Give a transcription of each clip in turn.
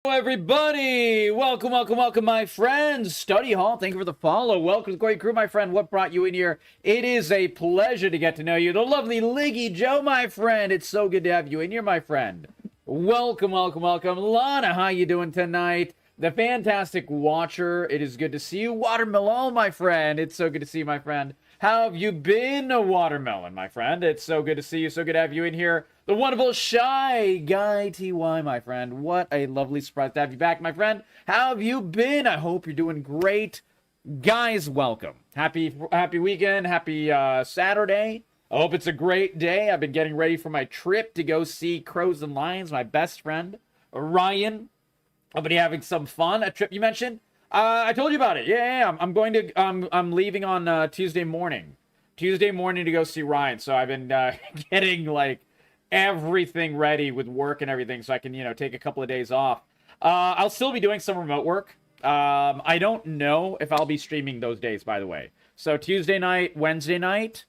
Everybody, welcome, my friends. Study Hall, thank you for the follow. Welcome to the Corey Crew, my friend. What brought you in here? It is a pleasure to get to know you. The lovely Liggy Joe, my friend. It's so good to have you in here, my friend. Welcome. Lana, how you doing tonight? The fantastic Watcher, it is good to see you. Watermelon, my friend. It's so good to see you, my friend. How have you been, Watermelon, my friend? It's so good to see you. So good to have you in here. The wonderful Shy Guy TY, my friend. What a lovely surprise to have you back, my friend. How have you been? I hope you're doing great. Guys, welcome. Happy weekend. Happy Saturday. I hope it's a great day. I've been getting ready for my trip to go see Crows and Lions, my best friend, Ryan. I'll be having some fun. A trip you mentioned? I told you about it. Yeah. I'm leaving on Tuesday morning. Tuesday morning to go see Ryan. So I've been getting like everything ready with work and everything, so I can take a couple of days off. I'll still be doing some remote work. I don't know if I'll be streaming those days, by the way. So Tuesday night, Wednesday night,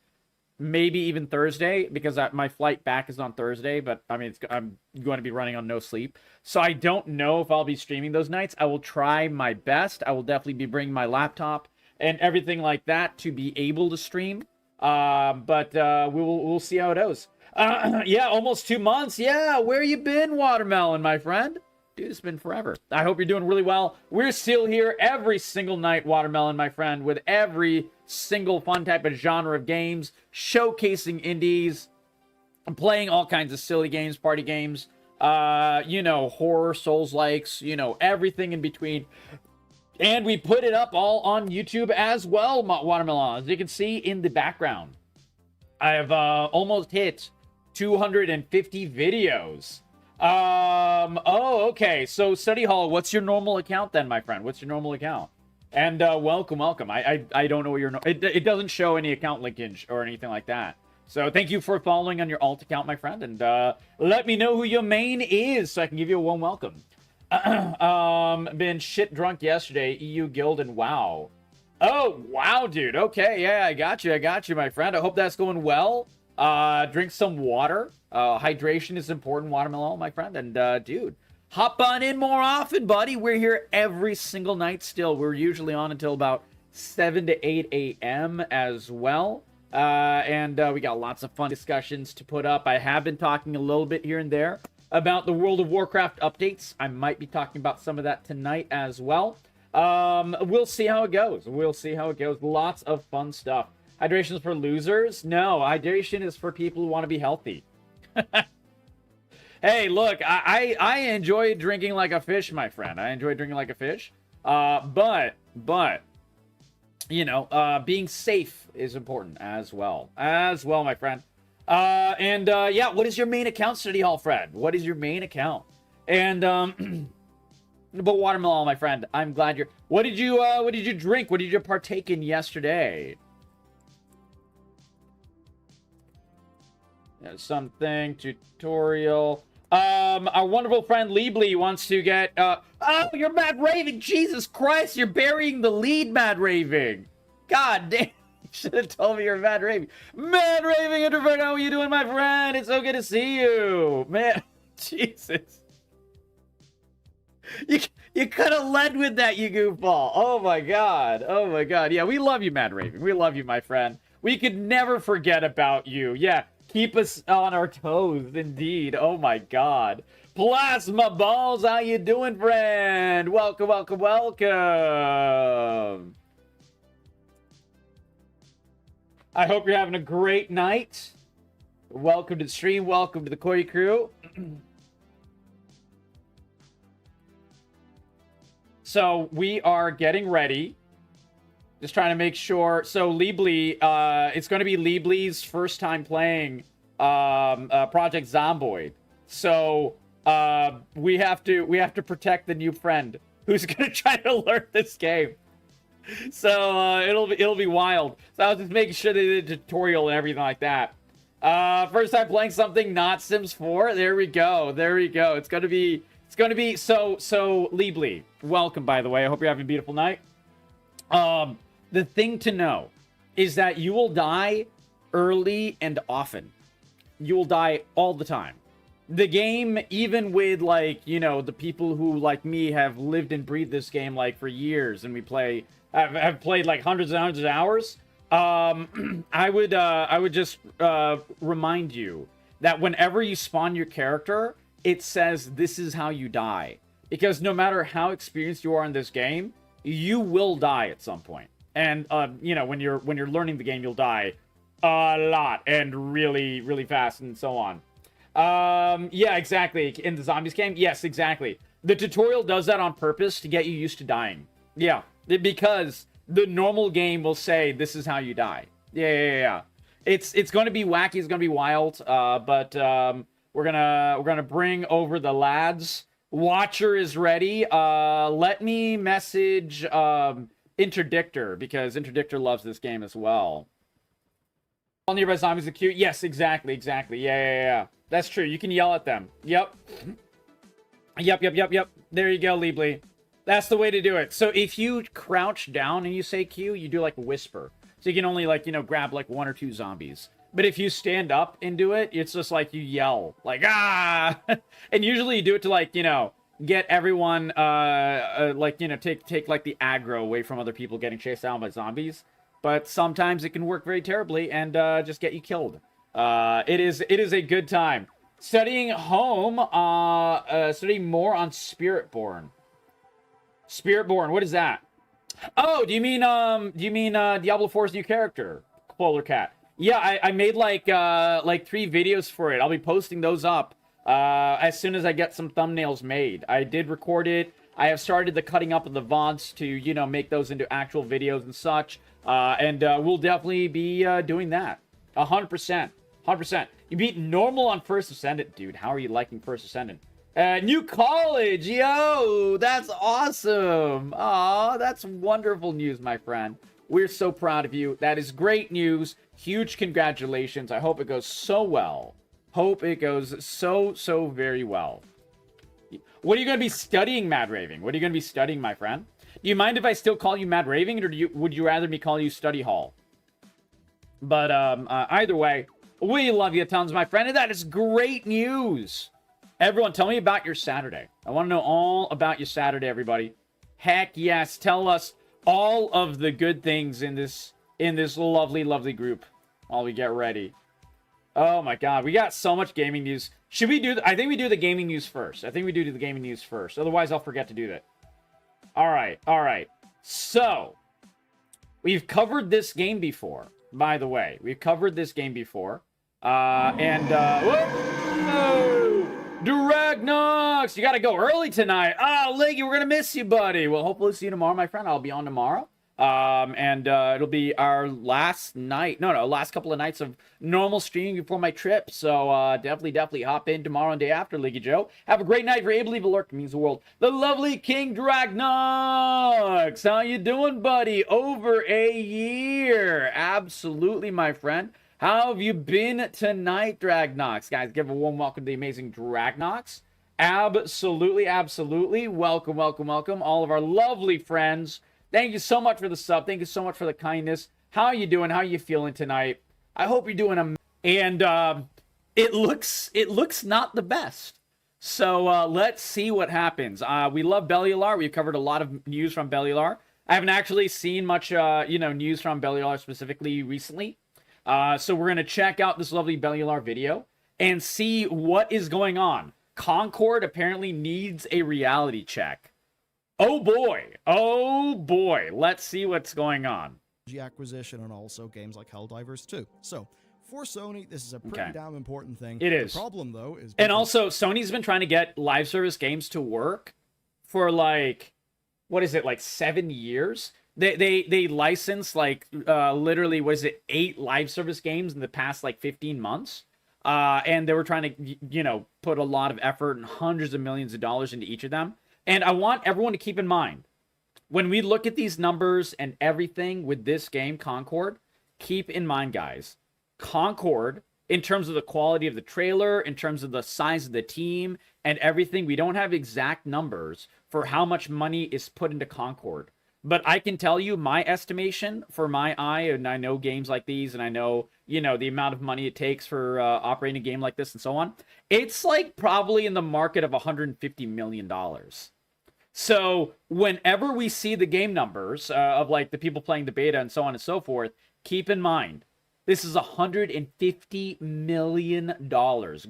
maybe even Thursday, because my flight back is on Thursday, but I mean, I'm going to be running on no sleep. So I don't know if I'll be streaming those nights. I will try my best. I will definitely be bringing my laptop and everything like that to be able to stream. But we'll see how it goes. Yeah, almost 2 months. Yeah, where you been, Watermelon, my friend? Dude, it's been forever. I hope you're doing really well. We're still here every single night, Watermelon, my friend, with every single fun type of genre of games, showcasing indies, playing all kinds of silly games, party games, horror, Souls-likes, everything in between. And we put it up all on YouTube as well, Watermelon. As you can see in the background, I have almost hit 250 videos. Okay. So Study Hall, what's your normal account then, my friend? What's your normal account? And welcome. I don't know what your it doesn't show any account linkage or anything like that. So thank you for following on your alt account, my friend, and let me know who your main is so I can give you a warm welcome. Been shit drunk yesterday. EU Guild and WoW. Oh, wow, dude. Okay, yeah, I got you, my friend. I hope that's going well. Drink some water. Hydration is important, Watermelon, my friend. And, dude, hop on in more often, buddy. We're here every single night still. We're usually on until about 7 to 8 a.m. as well. And we got lots of fun discussions to put up. I have been talking a little bit here and there about the World of Warcraft updates. I might be talking about some of that tonight as well. We'll see how it goes. Lots of fun stuff. Hydration is for losers? No, hydration is for people who want to be healthy. Hey, look, I enjoy drinking like a fish, my friend. I enjoy drinking like a fish. But being safe is important as well. My friend. Yeah, what is your main account, Study Hall Fred? What is your main account? And, but Watermelon, my friend, I'm glad you're... What did you drink? What did you partake in yesterday? Something tutorial. Our wonderful friend Leebly wants to get, oh, you're Mad Raving! Jesus Christ, you're burying the lead, Mad Raving! God damn, you should have told me you're Mad Raving. Mad Raving Introvert, how are you doing, my friend? It's so good to see you! Man, Jesus. You could have led with that, you goofball. Oh my god. Yeah, we love you, Mad Raving. We love you, my friend. We could never forget about you. Yeah, keep us on our toes, indeed. Oh my god. Plasma Balls, how you doing, friend? Welcome. I hope you're having a great night. Welcome to the stream. Welcome to the Corey Crew. So we are getting ready. Just trying to make sure. So Leebly, it's going to be Leebly's first time playing Project Zomboid. So we have to protect the new friend who's going to try to learn this game. So it'll be wild. So I was just making sure they did a tutorial and everything like that. First time playing something not Sims 4. There we go. It's gonna be so Leebly. Welcome, by the way. I hope you're having a beautiful night. The thing to know is that you will die early and often. You will die all the time. the game, even with like, you know, the people who like me have lived and breathed this game like for years, and we play, have played like hundreds and hundreds of hours. I would just remind you that whenever you spawn your character, it says this is how you die, because no matter how experienced you are in this game, you will die at some point. And you know, when you're learning the game, you'll die a lot and really, really fast and so on. Yeah, exactly. In the zombies game, yes, exactly. The tutorial does that on purpose to get you used to dying. Yeah, because the normal game will say this is how you die. Yeah. It's going to be wacky. It's going to be wild. But we're gonna bring over the lads. Watcher is ready. Let me message Interdictor, because Interdictor loves this game as well. All nearby zombies are cute. Yes, exactly. Yeah. That's true. You can yell at them. Yep. There you go, Leebly. That's the way to do it. So if you crouch down and you say Q, you do like a whisper. So you can only like, you know, grab like 1 or 2 zombies. But if you stand up and do it, it's just like you yell like, ah! And usually you do it to like, you know, get everyone, like, you know, take like the aggro away from other people getting chased down by zombies. But sometimes it can work very terribly and just get you killed. It is a good time. Studying home, studying more on Spiritborn. Spiritborn, what is that? Oh, do you mean Diablo 4's new character, Polar Cat? Yeah, I made like 3 videos for it. I'll be posting those up as soon as I get some thumbnails made. I did record it. I have started the cutting up of the VODs to, you know, make those into actual videos and such. And we'll definitely be doing that. 100%. 100%. You beat normal on First Ascendant, dude. How are you liking First Ascendant? New college, yo, that's awesome. Aw, that's wonderful news, my friend. We're so proud of you. That is great news. Huge congratulations. I hope it goes so well. Hope it goes so very well. What are you going to be studying, Mad Raving? What are you going to be studying, my friend? Do you mind if I still call you Mad Raving, or would you rather me call you Study Hall? But either way, we love you tons, my friend, and that is great news. Everyone, tell me about your Saturday. I want to know all about your Saturday, everybody. Heck yes, tell us all of the good things in this lovely group while we get ready. Oh my god, we got so much gaming news. Should we do I think we do the gaming news first. Otherwise, I'll forget to do that. All right. So, we've covered this game before, by the way. We've covered this game before. Whoa! Dragnox! You gotta go early tonight. Oh, Leggy, we're gonna miss you, buddy. Well, hopefully see you tomorrow, my friend. I'll be on tomorrow. It'll be our last night. No, last couple of nights of normal streaming before my trip. So, definitely hop in tomorrow and day after, Leggy Joe. Have a great night. If you're able to leave a lurk, it means the world. The lovely King Dragnox! How you doing, buddy? Over a year. Absolutely, my friend. How have you been tonight, Dragnox? Guys, give a warm welcome to the amazing Dragnox. Absolutely. Welcome. All of our lovely friends. Thank you so much for the sub. Thank you so much for the kindness. How are you doing? How are you feeling tonight? I hope you're doing and it looks not the best. So let's see what happens. We love Bellular. We've covered a lot of news from Bellular. I haven't actually seen much news from Bellular specifically recently. So we're going to check out this lovely Bellular video and see what is going on. Concord apparently needs a reality check. Oh boy. Let's see what's going on. Acquisition and also games like Helldivers 2. So, for Sony, this is a pretty damn important thing. It is. The problem, though, is... And also, Sony's been trying to get live service games to work for, like, what is it, like 7 years? They licensed like literally 8 live service games in the past like 15 months, and they were trying to put a lot of effort and hundreds of millions of dollars into each of them. And I want everyone to keep in mind, when we look at these numbers and everything with this game, Concord, keep in mind, guys, Concord, in terms of the quality of the trailer, in terms of the size of the team and everything, we don't have exact numbers for how much money is put into Concord. But I can tell you my estimation for my eye, and I know games like these, and I know, you know, the amount of money it takes for operating a game like this and so on. It's like probably in the market of $150 million. So whenever we see the game numbers of like the people playing the beta and so on and so forth, keep in mind, this is $150 million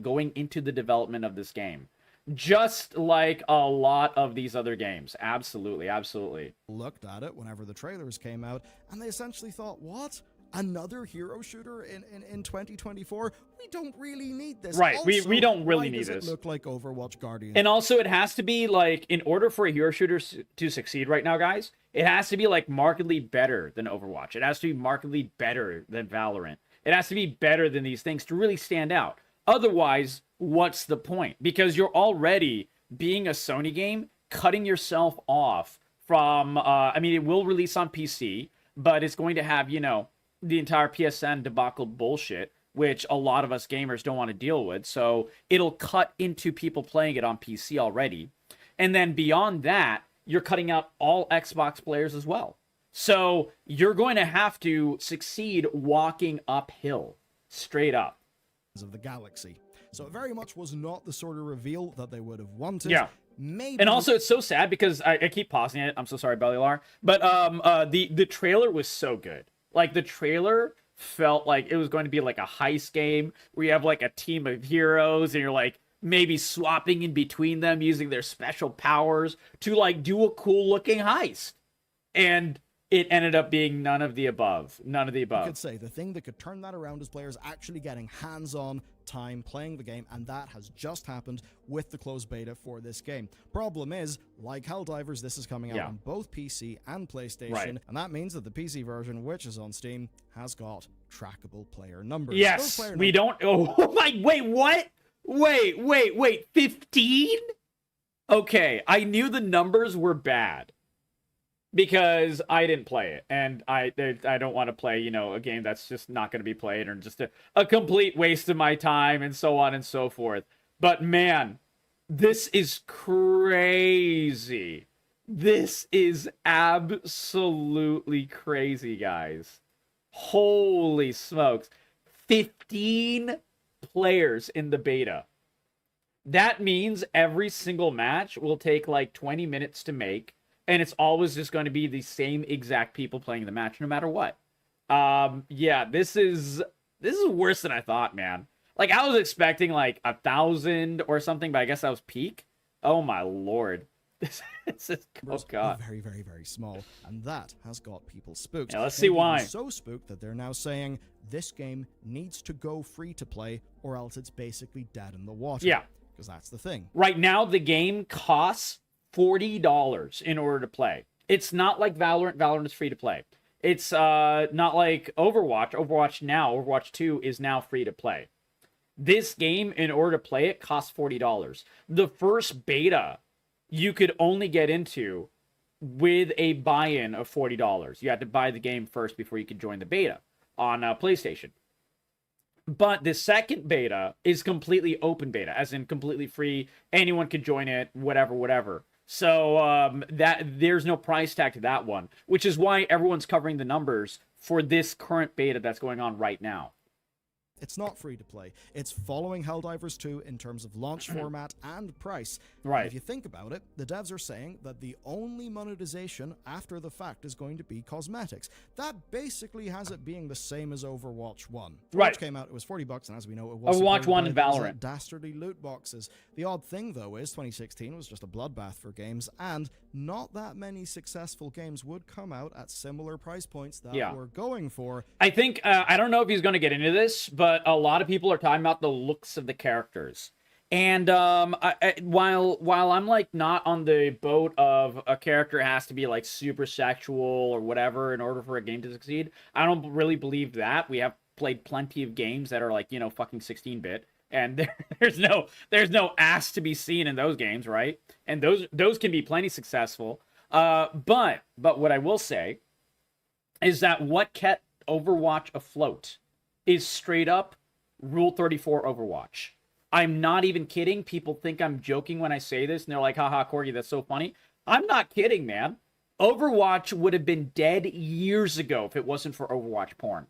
going into the development of this game. Just like a lot of these other games. Absolutely, absolutely. Looked at it whenever the trailers came out, and they essentially thought, what? Another hero shooter in 2024? We don't really need this. Right, Also, we don't really why need does this. It look like Overwatch Guardian. And also, it has to be like, in order for a hero shooter to succeed right now, guys, it has to be like markedly better than Overwatch. It has to be markedly better than Valorant. It has to be better than these things to really stand out. Otherwise, what's the point? Because you're already, being a Sony game, cutting yourself off from, I mean, it will release on PC, but it's going to have, you know, the entire PSN debacle bullshit, which a lot of us gamers don't want to deal with. So it'll cut into people playing it on PC already. And then beyond that, you're cutting out all Xbox players as well. So you're going to have to succeed walking uphill, straight up. Of the galaxy. So it very much was not the sort of reveal that they would have wanted. Yeah. Maybe. And also, it's so sad because I keep pausing it. I'm so sorry, Bellylar. But the trailer was so good. Like, the trailer felt like it was going to be like a heist game where you have like a team of heroes and you're like maybe swapping in between them using their special powers to like do a cool looking heist. And it ended up being none of the above. None of the above. You could say the thing that could turn that around is players actually getting hands-on time playing the game, and that has just happened with the closed beta for this game. Problem is, like Helldivers, this is coming out on both PC and PlayStation, and that means that the PC version, which is on Steam, has got trackable player numbers. Yes, we don't... Oh my... Wait, what? Wait. 15? Okay, I knew the numbers were bad. Because I didn't play it, and I don't want to play, you know, a game that's just not going to be played, or just a complete waste of my time, and so on and so forth. But man, this is crazy. This is absolutely crazy, guys. Holy smokes. 15 players in the beta. That means every single match will take like 20 minutes to make. And it's always just going to be the same exact people playing the match, no matter what. Yeah, this is worse than I thought, man. Like, I was expecting like 1,000 or something, but I guess that was peak. Oh my lord, this is, oh god, very, very, very small, and that has got people spooked. Yeah, let's see why. So spooked that they're now saying this game needs to go free to play, or else it's basically dead in the water. Yeah, because that's the thing. Right now, the game costs $40 in order to play. It's not like Valorant. Valorant is free to play. It's not like Overwatch. Overwatch 2 is now free to play. This game, in order to play it, costs $40. The first beta you could only get into with a buy-in of $40. You had to buy the game first before you could join the beta on PlayStation. But the second beta is completely open beta, as in completely free. Anyone can join it, whatever. So that there's no price tag to that one, which is why everyone's covering the numbers for this current beta that's going on right now. It's not free to play. It's following Helldivers 2 in terms of launch format and price. Right. And if you think about it, the devs are saying that the only monetization after the fact is going to be cosmetics. That basically has it being the same as Overwatch 1. Right. Which came out, it was $40, and as we know, it was Overwatch 1 and Valorant. Dastardly loot boxes. The odd thing, though, is 2016 was just a bloodbath for games, and not that many successful games would come out at similar price points that we're going for. I think, I don't know if he's going to get into this, but a lot of people are talking about the looks of the characters. And while I'm like not on the boat of a character has to be like super sexual or whatever in order for a game to succeed, I don't really believe that. We have played plenty of games that are like, you know, fucking 16-bit. And there's no ass to be seen in those games, right? And those can be plenty successful. But what I will say is that what kept Overwatch afloat is straight up Rule 34 Overwatch. I'm not even kidding. People think I'm joking when I say this, and they're like, haha, Corgi, that's so funny. I'm not kidding, man. Overwatch would have been dead years ago if it wasn't for Overwatch porn.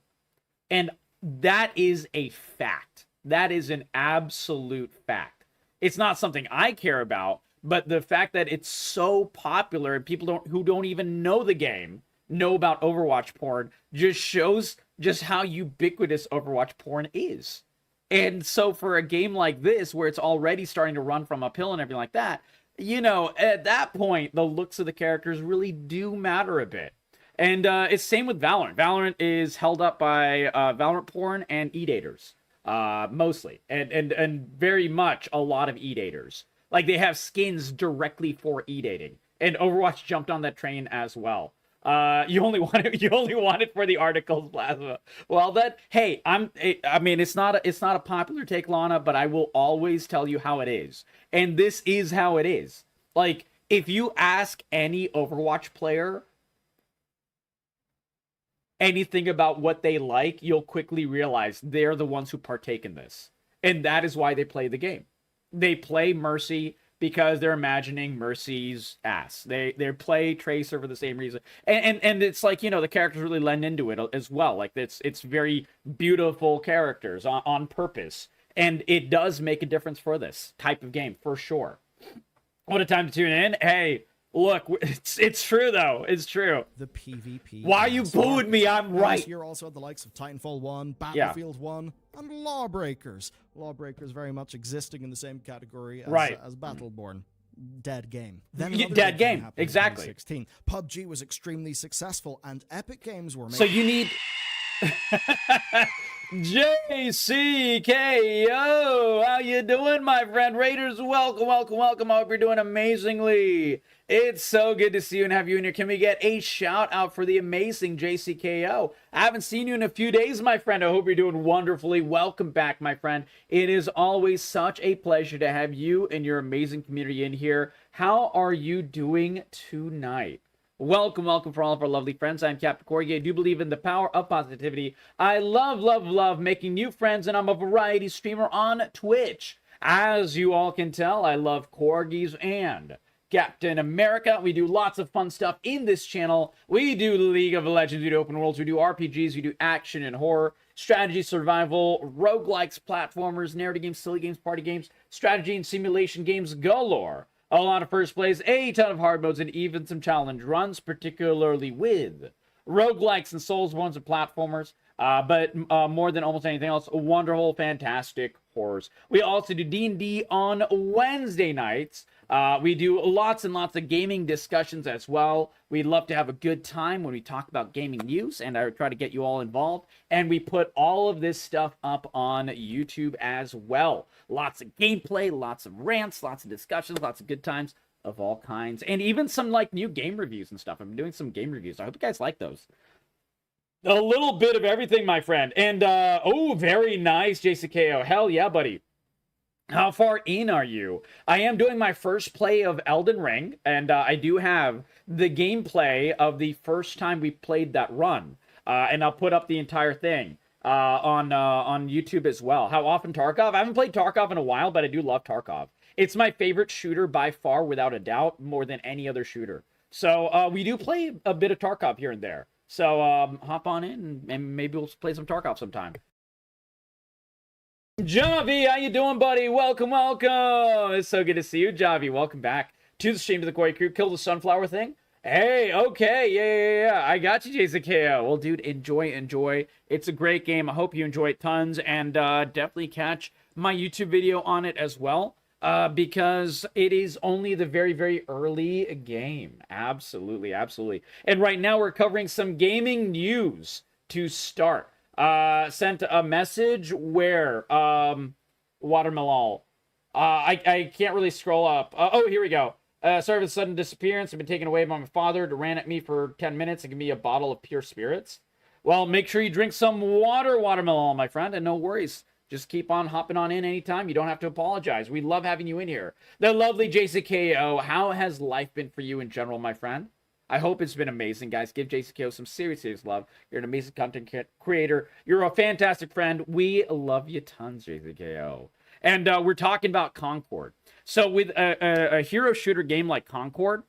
And that is a fact. That is an absolute fact. It's not something I care about, but the fact that it's so popular and people who don't even know the game know about Overwatch porn just shows just how ubiquitous Overwatch porn is. And so for a game like this, where it's already starting to run from uphill and everything like that, you know, at that point, the looks of the characters really do matter a bit. And it's same with Valorant. Valorant is held up by Valorant porn and eat-aters, mostly. And very much a lot of eat-aters. Like, they have skins directly for eat-ating. And Overwatch jumped on that train as well. You only want it for the articles, Plasma. Well, I mean, it's not a popular take, Lana, but I will always tell you how it is. And this is how it is. Like, if you ask any Overwatch player anything about what they like, you'll quickly realize they're the ones who partake in this. And that is why they play the game. They play Mercy because they're imagining Mercy's ass. They play Tracer for the same reason. And it's like, you know, the characters really lend into it as well. Like, it's very beautiful characters on purpose. And it does make a difference for this type of game, for sure. What a time to tune in. Hey, look, it's true, though. It's true. The PvP. Why are you booing me? I'm right. Here also the likes of Titanfall 1, Battlefield 1, and Lawbreakers. Lawbreakers very much existing in the same category as Battleborn. Dead game. Then dead game, exactly. 2016. PUBG was extremely successful, and Epic Games were making... So you need... JCKO, how you doing, my friend? Raiders, welcome. I hope you're doing amazingly. It's so good to see you and have you in here. Can we get a shout out for the amazing JCKO? I haven't seen you in a few days, my friend. I hope you're doing wonderfully. Welcome back, my friend. It is always such a pleasure to have you and your amazing community in here. How are you doing tonight? Welcome for all of our lovely friends. I'm CapCorgi's. I do believe in the power of positivity. I love making new friends, and I'm a variety streamer on Twitch. As you all can tell, I love Corgis and Captain America. We do lots of fun stuff in this channel. We do League of Legends, we do open worlds, we do RPGs, we do action and horror, strategy, survival, roguelikes, platformers, narrative games, silly games, party games, strategy and simulation games galore. A lot of first plays, a ton of hard modes, and even some challenge runs, particularly with roguelikes and Soulsborns and platformers, but more than almost anything else, wonderful, fantastic horrors. We also do D&D on Wednesday nights. We do lots and lots of gaming discussions as well. We love to have a good time when we talk about gaming news, and I try to get you all involved. And we put all of this stuff up on YouTube as well. Lots of gameplay, lots of rants, lots of discussions, lots of good times of all kinds. And even some like new game reviews and stuff. I'm doing some game reviews. I hope you guys like those. A little bit of everything, my friend. And, oh, very nice, JCKO. Hell yeah, buddy. How far in are you? I am doing my first play of Elden Ring, and I do have the gameplay of the first time we played that run. And I'll put up the entire thing on YouTube as well. How often Tarkov? I haven't played Tarkov in a while, but I do love Tarkov. It's my favorite shooter by far, without a doubt, more than any other shooter. So we do play a bit of Tarkov here and there. So hop on in, and maybe we'll play some Tarkov sometime. Javi, how you doing, buddy? Welcome. It's so good to see you, Javi. Welcome back to the stream, to the Koi Crew. Kill the sunflower thing. Hey, okay, yeah. I got you, JCKO. Well, dude, enjoy. It's a great game. I hope you enjoy it tons, and definitely catch my YouTube video on it as well, because it is only the very, very early game. Absolutely. And right now we're covering some gaming news to start. Sent a message where, Watermelon. I can't really scroll up. Oh, here we go. Sorry for the sudden disappearance. I've been taken away by my father. He ran at me for 10 minutes and give me a bottle of pure spirits. Well, make sure you drink some water, Watermelon, my friend, and no worries. Just keep on hopping on in anytime. You don't have to apologize. We love having you in here. The lovely JCKO, how has life been for you in general, my friend? I hope it's been amazing, guys. Give JCKO some serious love. You're an amazing content creator. You're a fantastic friend. We love you tons, JCKO. And we're talking about Concord. So with a hero shooter game like Concord,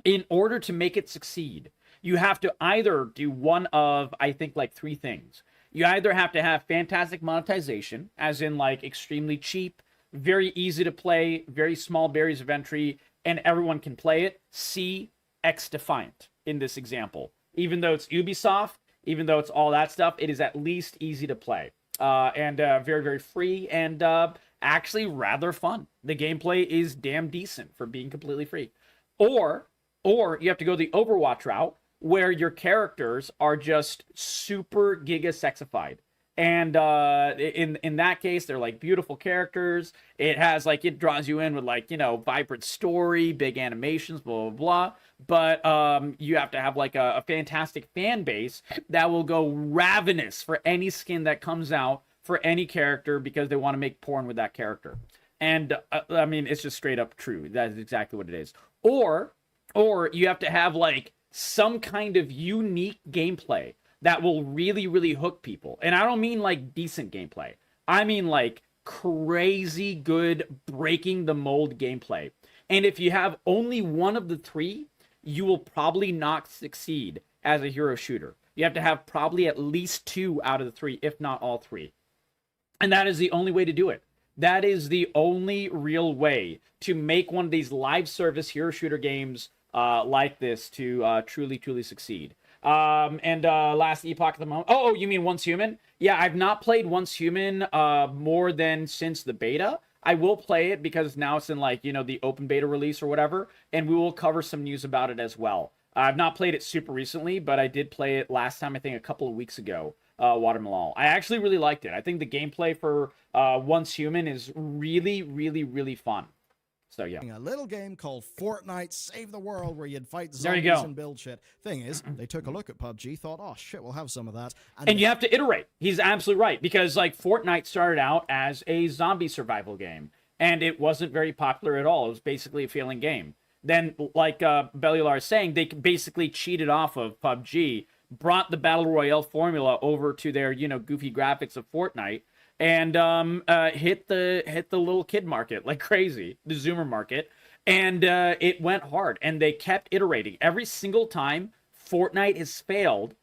in order to make it succeed, you have to either do one of, I think, like 3 things. You either have to have fantastic monetization, as in like extremely cheap, very easy to play, very small barriers of entry, and everyone can play it. See X Defiant in this example. Even though it's Ubisoft, even though it's all that stuff, it is at least easy to play. And very, very free, and actually rather fun. The gameplay is damn decent for being completely free. Or you have to go the Overwatch route, where your characters are just super giga sexified. And in that case, they're like beautiful characters. It has like, it draws you in with like, you know, vibrant story, big animations, blah, blah, blah. But you have to have like a fantastic fan base that will go ravenous for any skin that comes out for any character, because they want to make porn with that character. And I mean, it's just straight up true. That is exactly what it is. Or you have to have like some kind of unique gameplay that will really, really hook people. And I don't mean like decent gameplay. I mean like crazy good, breaking the mold gameplay. And if you have only one of the 3, you will probably not succeed as a hero shooter. You have to have probably at least 2 out of the 3, if not all 3. And that is the only way to do it. That is the only real way to make one of these live service hero shooter games like this to truly, truly succeed. And last epoch at the moment. Oh, you mean Once Human? Yeah, I've not played Once Human more than since the beta. I will play it because now it's in like, you know, the open beta release or whatever, and we will cover some news about it as well. I've not played it super recently, but I did play it last time, I think a couple of weeks ago, Watermelon. I actually really liked it. I think the gameplay for Once Human is really, really, really fun. So yeah, a little game called Fortnite Save the World, where you'd fight zombies and build shit. Thing is, they took a look at PUBG, thought, oh shit, we'll have some of that. And you have to iterate. He's absolutely right, because like Fortnite started out as a zombie survival game, and it wasn't very popular at all. It was basically a failing game. Then, like Bellular is saying, they basically cheated off of PUBG, brought the Battle Royale formula over to their, you know, goofy graphics of Fortnite, and hit the little kid market like crazy, the Zoomer market, and it went hard, and they kept iterating. Every single time Fortnite has failed,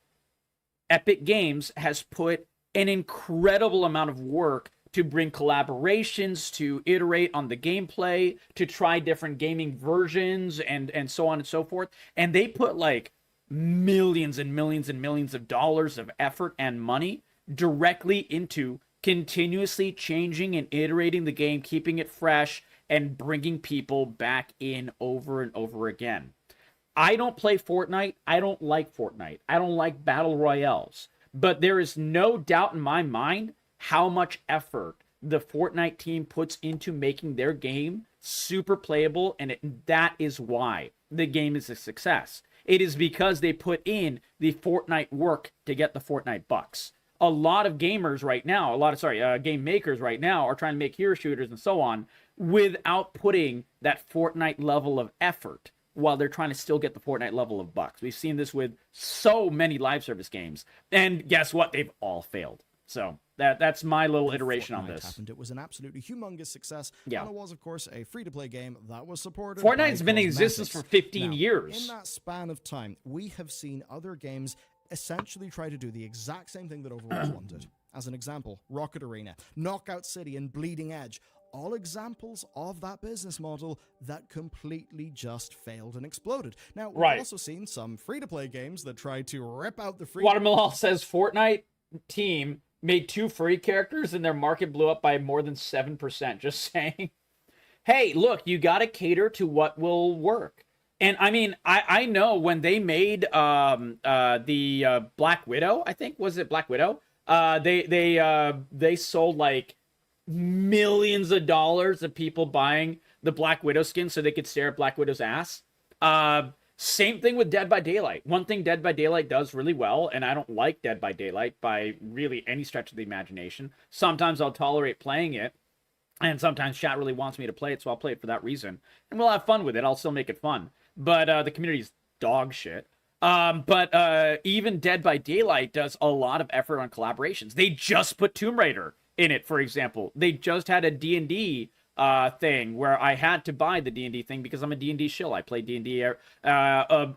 Epic Games has put an incredible amount of work to bring collaborations, to iterate on the gameplay, to try different gaming versions, and so on and so forth. And they put like millions and millions and millions of dollars of effort and money directly into continuously changing and iterating the game, keeping it fresh, and bringing people back in over and over again. I don't play Fortnite. I don't like Fortnite. I don't like battle royales. But there is no doubt in my mind how much effort the Fortnite team puts into making their game super playable, and that is why the game is a success. It is because they put in the Fortnite work to get the Fortnite bucks. A lot of gamers right now, game makers right now are trying to make hero shooters and so on without putting that Fortnite level of effort while they're trying to still get the Fortnite level of bucks. We've seen this with so many live service games. And guess what? They've all failed. So that's my little iteration on this. Happened. It was an absolutely humongous success. Yeah. And it was, of course, a free-to-play game that was supported Fortnite's by been in cosmetics. existence for 15 years. In that span of time, we have seen other games essentially try to do the exact same thing that Overwatch 1 did. As an example, Rocket Arena, Knockout City, and Bleeding Edge. All examples of that business model that completely just failed and exploded. Now, we've also seen some free-to-play games that tried to rip out the free... Watermelon says Fortnite team made 2 free characters and their market blew up by more than 7%. Just saying. Hey, look, you got to cater to what will work. And I mean, I know when they made the Black Widow, I think, was it Black Widow? They sold like millions of dollars of people buying the Black Widow skin so they could stare at Black Widow's ass. Same thing with Dead by Daylight. One thing Dead by Daylight does really well, and I don't like Dead by Daylight by really any stretch of the imagination. Sometimes I'll tolerate playing it, and sometimes chat really wants me to play it, so I'll play it for that reason. And we'll have fun with it. I'll still make it fun. But the community's dog shit. But even Dead by Daylight does a lot of effort on collaborations. They just put Tomb Raider in it, for example. They just had a D&D thing where I had to buy the D&D thing because I'm a D&D shill. I play D&D a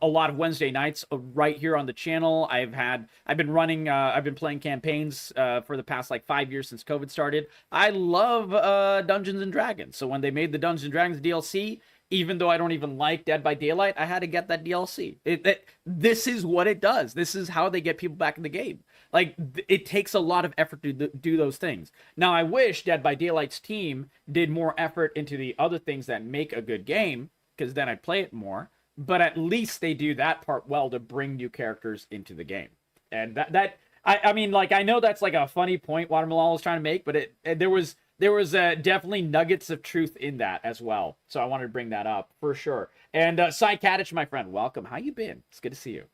lot of Wednesday nights right here on the channel. I've been playing campaigns for the past like 5 years since COVID started. I love Dungeons and Dragons. So when they made the Dungeons and Dragons DLC, even though I don't even like Dead by Daylight, I had to get that DLC. This is what it does. This is how they get people back in the game. Like, it takes a lot of effort to do those things. Now, I wish Dead by Daylight's team did more effort into the other things that make a good game, because then I'd play it more. But at least they do that part well to bring new characters into the game. And I mean, like, I know that's like a funny point Watermelon was trying to make, but there was definitely nuggets of truth in that as well. So I wanted to bring that up for sure. And Cy Kadich, my friend, welcome. How you been? It's good to see you.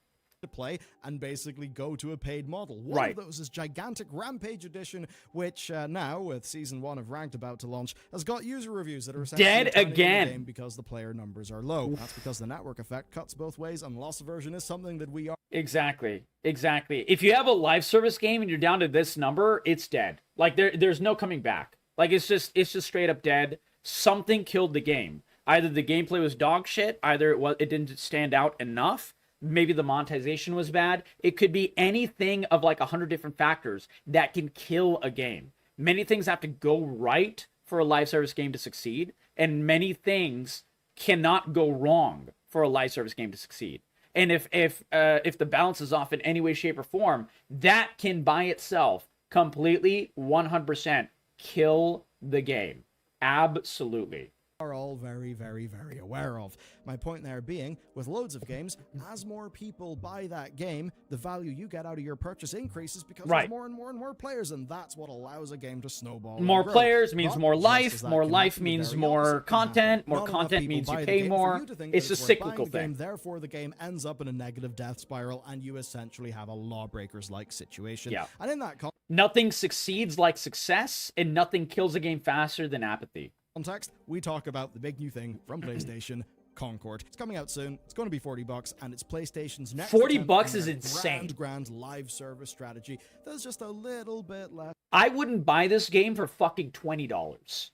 To play and basically go to a paid model. One of those is Gigantic Rampage Edition, which now, with Season 1 of Ranked about to launch, has got user reviews that are essentially dead again the game because the player numbers are low. That's because the network effect cuts both ways, and loss aversion is something that we are... Exactly. If you have a live service game and you're down to this number, it's dead. Like, there's no coming back. Like, it's just straight up dead. Something killed the game. Either the gameplay was dog shit, either it didn't stand out enough, maybe the monetization was bad. It could be anything of like 100 different factors that can kill a game. Many things have to go right for a live service game to succeed, and many things cannot go wrong for a live service game to succeed. And if the balance is off in any way, shape, or form, that can by itself completely 100% kill the game. Absolutely. Are all very, very, very aware of. My point there being, with loads of games, as more people buy that game, the value you get out of your purchase increases because there's more and more and more players, and that's what allows a game to snowball. More players means more life means more content means you pay more. It's a cyclical thing. Therefore, the game ends up in a negative death spiral, and you essentially have a Lawbreakers-like situation. Yeah. And in that nothing succeeds like success, and nothing kills a game faster than apathy. Context, we talk about the big new thing from PlayStation, Concord. It's coming out soon. It's going to be $40, and it's PlayStation's next $40 is insane. Grand live service strategy. There's just a little bit left. I wouldn't buy this game for fucking $20.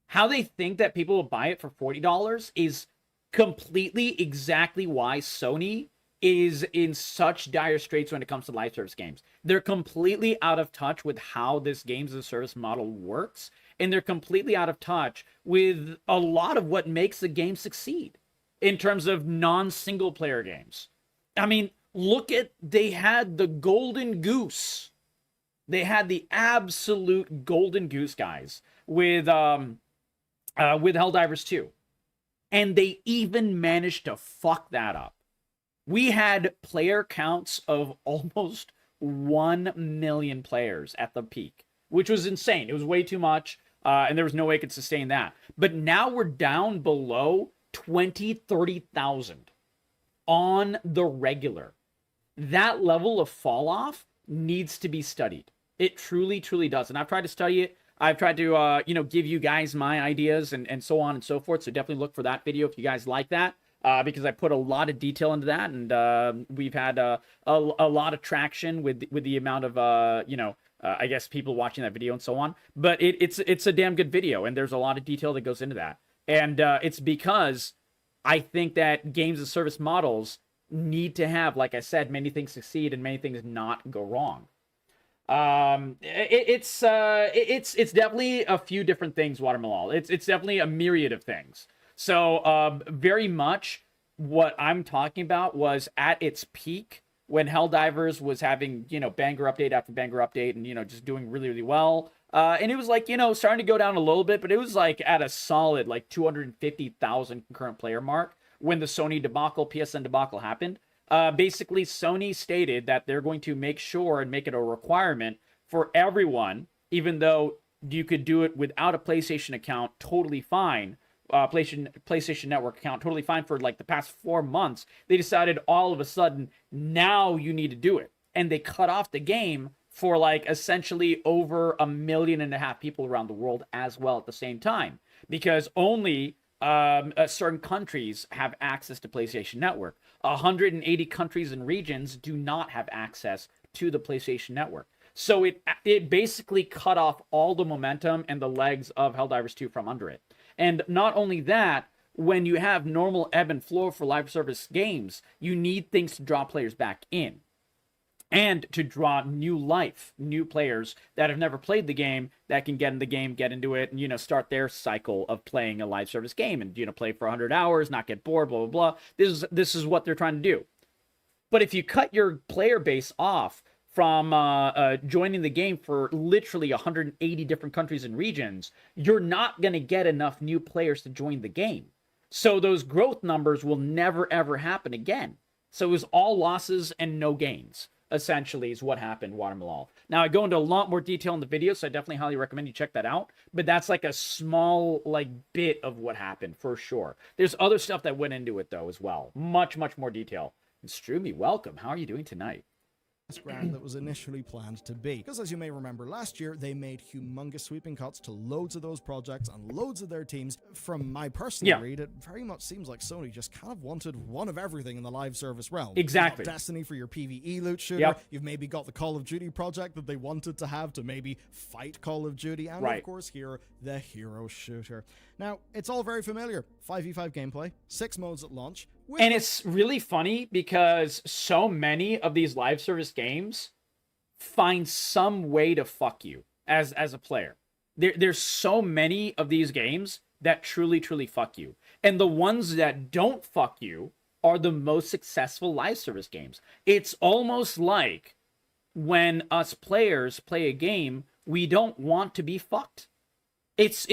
How they think that people will buy it for $40 is completely exactly why Sony is in such dire straits when it comes to live service games. They're completely out of touch with how this games as a service model works, and they're completely out of touch with a lot of what makes the game succeed in terms of non-single player games. I mean, they had the golden goose. They had the absolute golden goose, guys, with Helldivers 2. And they even managed to fuck that up. We had player counts of almost 1 million players at the peak, which was insane. It was way too much, and there was no way it could sustain that. But now we're down below 20, 30,000 on the regular. That level of fall off needs to be studied. It truly, truly does. And I've tried to study it. I've tried to, give you guys my ideas and so on and so forth. So definitely look for that video if you guys like that. Because I put a lot of detail into that, and we've had a lot of traction with the amount of I guess people watching that video and so on. But it's a damn good video, and there's a lot of detail that goes into that. And it's because I think that games as service models need to have, like I said, many things succeed and many things not go wrong. It's definitely a few different things, Watermelon. It's definitely a myriad of things. So, very much what I'm talking about was at its peak when Helldivers was having, banger update after banger update and, just doing really, really well. And it was like, starting to go down a little bit, but it was like at a solid, like 250,000 concurrent player mark when the Sony debacle, PSN debacle happened. Basically, Sony stated that they're going to make sure and make it a requirement for everyone, even though you could do it without a PlayStation account, totally fine. PlayStation Network account, totally fine for like the past 4 months. They decided all of a sudden, now you need to do it. And they cut off the game for like essentially over 1.5 million people around the world as well at the same time. Because only certain countries have access to PlayStation Network. 180 countries and regions do not have access to the PlayStation Network. So it basically cut off all the momentum and the legs of Helldivers 2 from under it. And not only that, when you have normal ebb and flow for live service games, you need things to draw players back in and to draw new life, new players that have never played the game that can get in the game, get into it, and, you know, start their cycle of playing a live service game and, you know, play for 100 hours, not get bored, blah, blah, blah. This is what they're trying to do. But if you cut your player base off from joining the game for literally 180 different countries and regions, you're not going to get enough new players to join the game. So those growth numbers will never, ever happen again. So it was all losses and no gains, essentially, is what happened, Watermelon. Now, I go into a lot more detail in the video, so I definitely highly recommend you check that out. But that's like a small, like, bit of what happened, for sure. There's other stuff that went into it, though, as well. Much, much more detail. And Stroomy, welcome. How are you doing tonight? Ground that was initially planned to be. Because as you may remember, last year they made humongous sweeping cuts to loads of those projects and loads of their teams. From my personal read, it very much seems like Sony just kind of wanted one of everything in the live service realm. Exactly. You've got Destiny for your PvE loot shooter. You've maybe got the Call of Duty project that they wanted to have to maybe fight Call of Duty. And of course here, the hero shooter. Now, it's all very familiar. 5v5 gameplay, 6 modes at launch. And it's really funny because so many of these live service games find some way to fuck you as a player. There's so many of these games that truly, truly fuck you. And the ones that don't fuck you are the most successful live service games. It's almost like when us players play a game, we don't want to be fucked. It's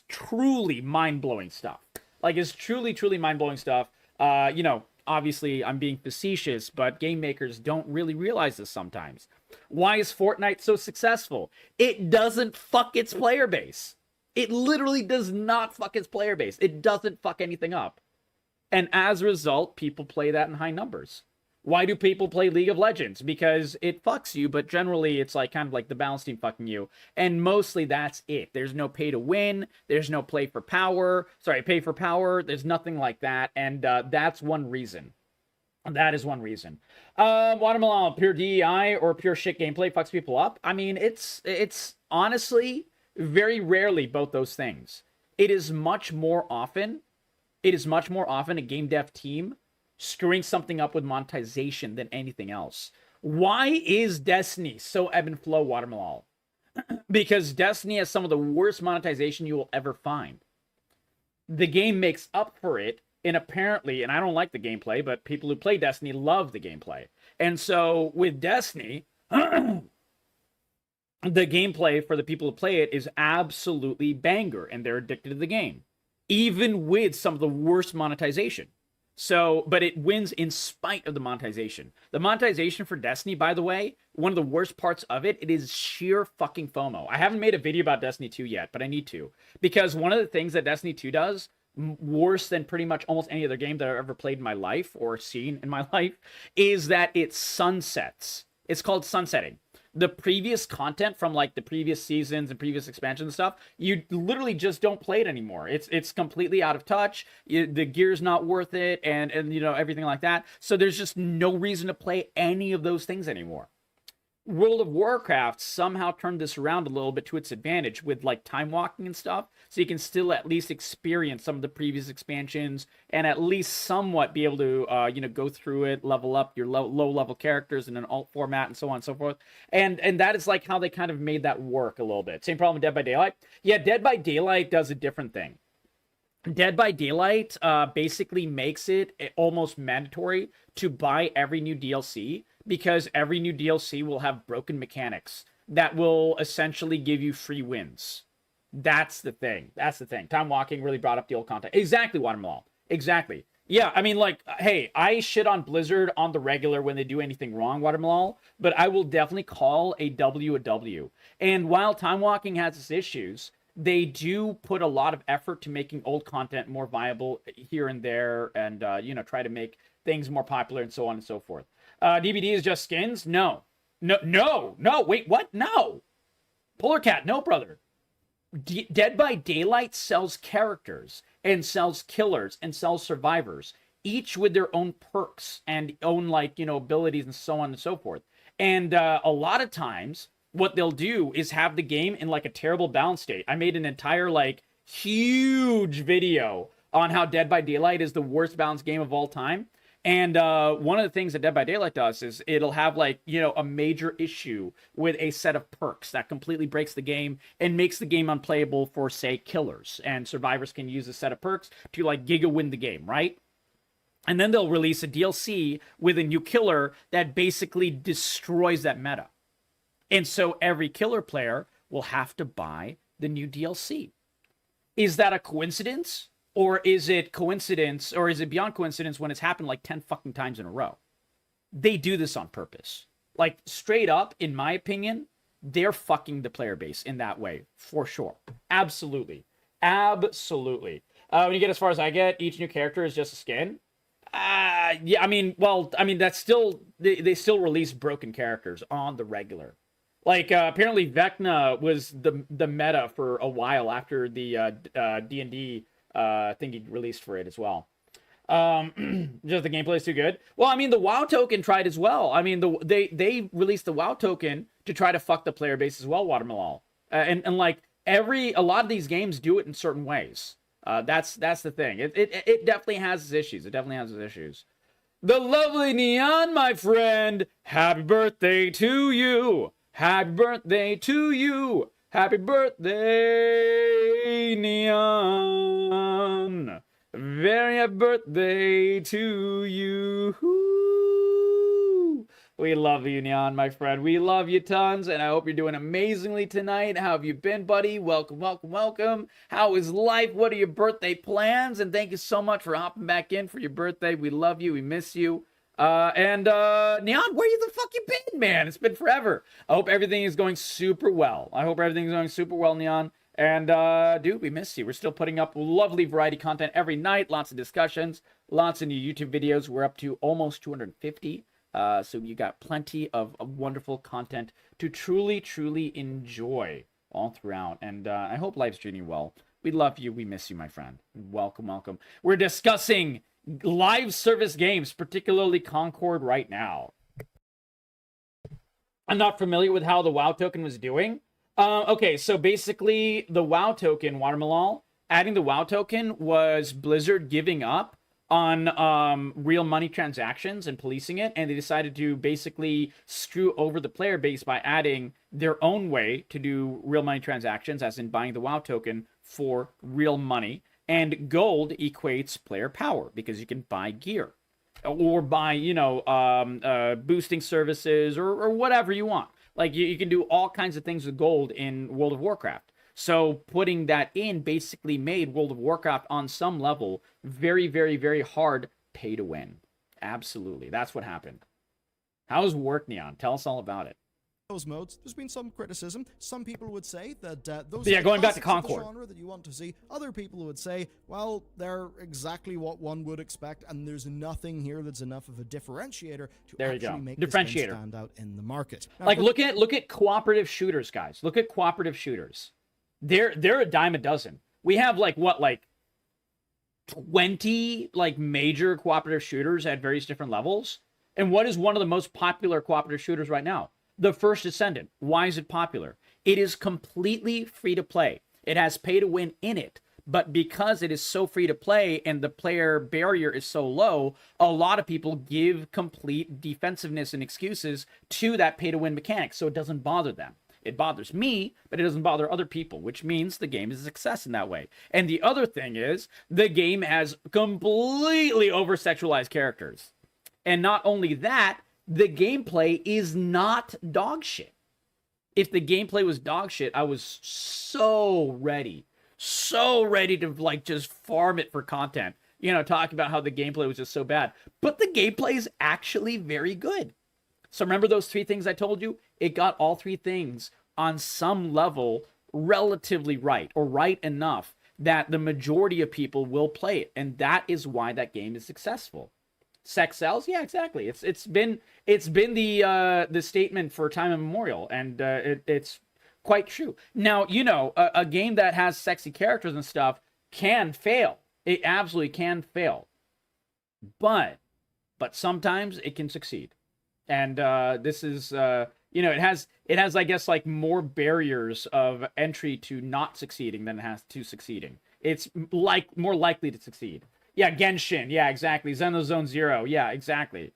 truly mind-blowing stuff. Like, it's truly, truly mind-blowing stuff. You know, obviously, I'm being facetious, but game makers don't really realize this sometimes. Why is Fortnite so successful? It doesn't fuck its player base. It literally does not fuck its player base. It doesn't fuck anything up. And as a result, people play that in high numbers. Why do people play League of Legends? Because it fucks you, but generally it's like kind of like the balance team fucking you. And mostly that's it. There's no pay to win. There's no pay for power. There's nothing like that. And that's one reason. That is one reason. Watermelon, pure DEI or pure shit gameplay fucks people up. I mean, it's honestly very rarely both those things. It is much more often a game dev team screwing something up with monetization than anything else. Why is Destiny so ebb and flow, Watermelon? Because Destiny has some of the worst monetization you will ever find. The game makes up for it, and apparently, and I don't like the gameplay, but people who play Destiny love the gameplay. And so with Destiny, the gameplay for the people who play it is absolutely banger, and they're addicted to the game, even with some of the worst monetization. So, but it wins in spite of the monetization. The monetization for Destiny, by the way, one of the worst parts of it, it is sheer fucking FOMO. I haven't made a video about Destiny 2 yet, but I need to. Because one of the things that Destiny 2 does, worse than pretty much almost any other game that I've ever played in my life or seen in my life, is that it sunsets. It's called sunsetting. The previous content from like the previous seasons and previous expansions and stuff, you literally just don't play it anymore. It's completely out of touch. The gear's not worth it, and you know, everything like that. So there's just no reason to play any of those things anymore. World of Warcraft somehow turned this around a little bit to its advantage with like time walking and stuff, so you can still at least experience some of the previous expansions and at least somewhat be able to you know, go through it, level up your low level characters in an alt format and so on and so forth. And that is like how they kind of made that work a little bit. Same problem with Dead by Daylight. Yeah, Dead by Daylight does a different thing. Dead by Daylight basically makes it almost mandatory to buy every new DLC, because every new DLC will have broken mechanics that will essentially give you free wins. That's the thing. That's the thing. Time walking really brought up the old content. Exactly, Watermelon. Exactly. Yeah, I mean, like, hey, I shit on Blizzard on the regular when they do anything wrong, Watermelon, but I will definitely call a W. And while time walking has its issues, they do put a lot of effort to making old content more viable here and there, and you know, try to make things more popular and so on and so forth. DVD is just skins? No. Wait, what? No. Polar Cat, no, brother. Dead by Daylight sells characters and sells killers and sells survivors, each with their own perks and own, like, you know, abilities and so on and so forth. And a lot of times, what they'll do is have the game in like a terrible balance state. I made an entire like huge video on how Dead by Daylight is the worst balanced game of all time. And one of the things that Dead by Daylight does is it'll have like, a major issue with a set of perks that completely breaks the game and makes the game unplayable for, say, killers. And survivors can use a set of perks to like giga win the game, right? And then they'll release a DLC with a new killer that basically destroys that meta. And so every killer player will have to buy the new DLC. Is that a coincidence? Or is it coincidence? Or is it beyond coincidence when it's happened like 10 fucking times in a row? They do this on purpose. Like, straight up, in my opinion, they're fucking the player base in that way. For sure. Absolutely. Absolutely. When you get as far as I get, each new character is just a skin. Yeah, that's still... They still release broken characters on the regular. Like, apparently Vecna was the meta for a while after the D&D thing he released for it as well. Just the gameplay is too good. Well, I mean, the WoW token tried as well. I mean, they released the WoW token to try to fuck the player base as well, Watermelon. And like, a lot of these games do it in certain ways. That's the thing. It definitely has its issues. It definitely has its issues. The lovely Neon, my friend, happy birthday to you. Happy birthday to you. Happy birthday, Neon. Very happy birthday to you. We love you, Neon, my friend. We love you tons, and I hope you're doing amazingly tonight. How have you been, buddy? Welcome, welcome, welcome. How is life? What are your birthday plans? And thank you so much for hopping back in for your birthday. We love you. We miss you. Neon, where you the fuck you been, man? It's been forever. I hope everything is going super well. Neon. And, dude, we miss you. We're still putting up lovely variety content every night. Lots of discussions, lots of new YouTube videos. We're up to almost 250. So you got plenty of wonderful content to truly, truly enjoy all throughout. And, I hope life's treating you well. We love you. We miss you, my friend. Welcome, welcome. We're discussing live service games, particularly Concord right now. I'm not familiar with how the WoW token was doing. Okay, so basically the WoW token, Watermelon, adding the WoW token was Blizzard giving up on real money transactions and policing it, and they decided to basically screw over the player base by adding their own way to do real money transactions, as in buying the WoW token for real money. And gold equates player power because you can buy gear or buy, boosting services or whatever you want. Like, you can do all kinds of things with gold in World of Warcraft. So putting that in basically made World of Warcraft on some level very, very, very hard pay to win. Absolutely. That's what happened. How's work, Neon? Tell us all about it. Those modes, there's been some criticism. Some people would say that those are going back to Concord, genre that you want to see. Other people would say, well, they're exactly what one would expect, and there's nothing here that's enough of a differentiator to actually make this game stand out in the market. Now, like, look at cooperative shooters, guys. Look at cooperative shooters. They're a dime a dozen. We have like 20 like major cooperative shooters at various different levels. And what is one of the most popular cooperative shooters right now? The First Descendant. Why is it popular? It is completely free to play. It has pay to win in it, but because it is so free to play and the player barrier is so low, a lot of people give complete defensiveness and excuses to that pay to win mechanic, so it doesn't bother them. It bothers me, but it doesn't bother other people, which means the game is a success in that way. And the other thing is, the game has completely over-sexualized characters. And not only that, the gameplay is not dog shit. If the gameplay was dog shit, I was so ready to like just farm it for content. Talking about how the gameplay was just so bad. But the gameplay is actually very good. So remember those 3 things I told you? It got all 3 things on some level relatively right, or right enough that the majority of people will play it. And that is why that game is successful. Sex sells? Yeah, exactly. It's been the statement for time immemorial, and it's quite true. Now, a game that has sexy characters and stuff can fail. It absolutely can fail. But sometimes it can succeed. And this is, you know, it has, I guess, like more barriers of entry to not succeeding than it has to succeeding. It's like more likely to succeed. Yeah, Genshin. Yeah, exactly. Xenozone Zero. Yeah, exactly.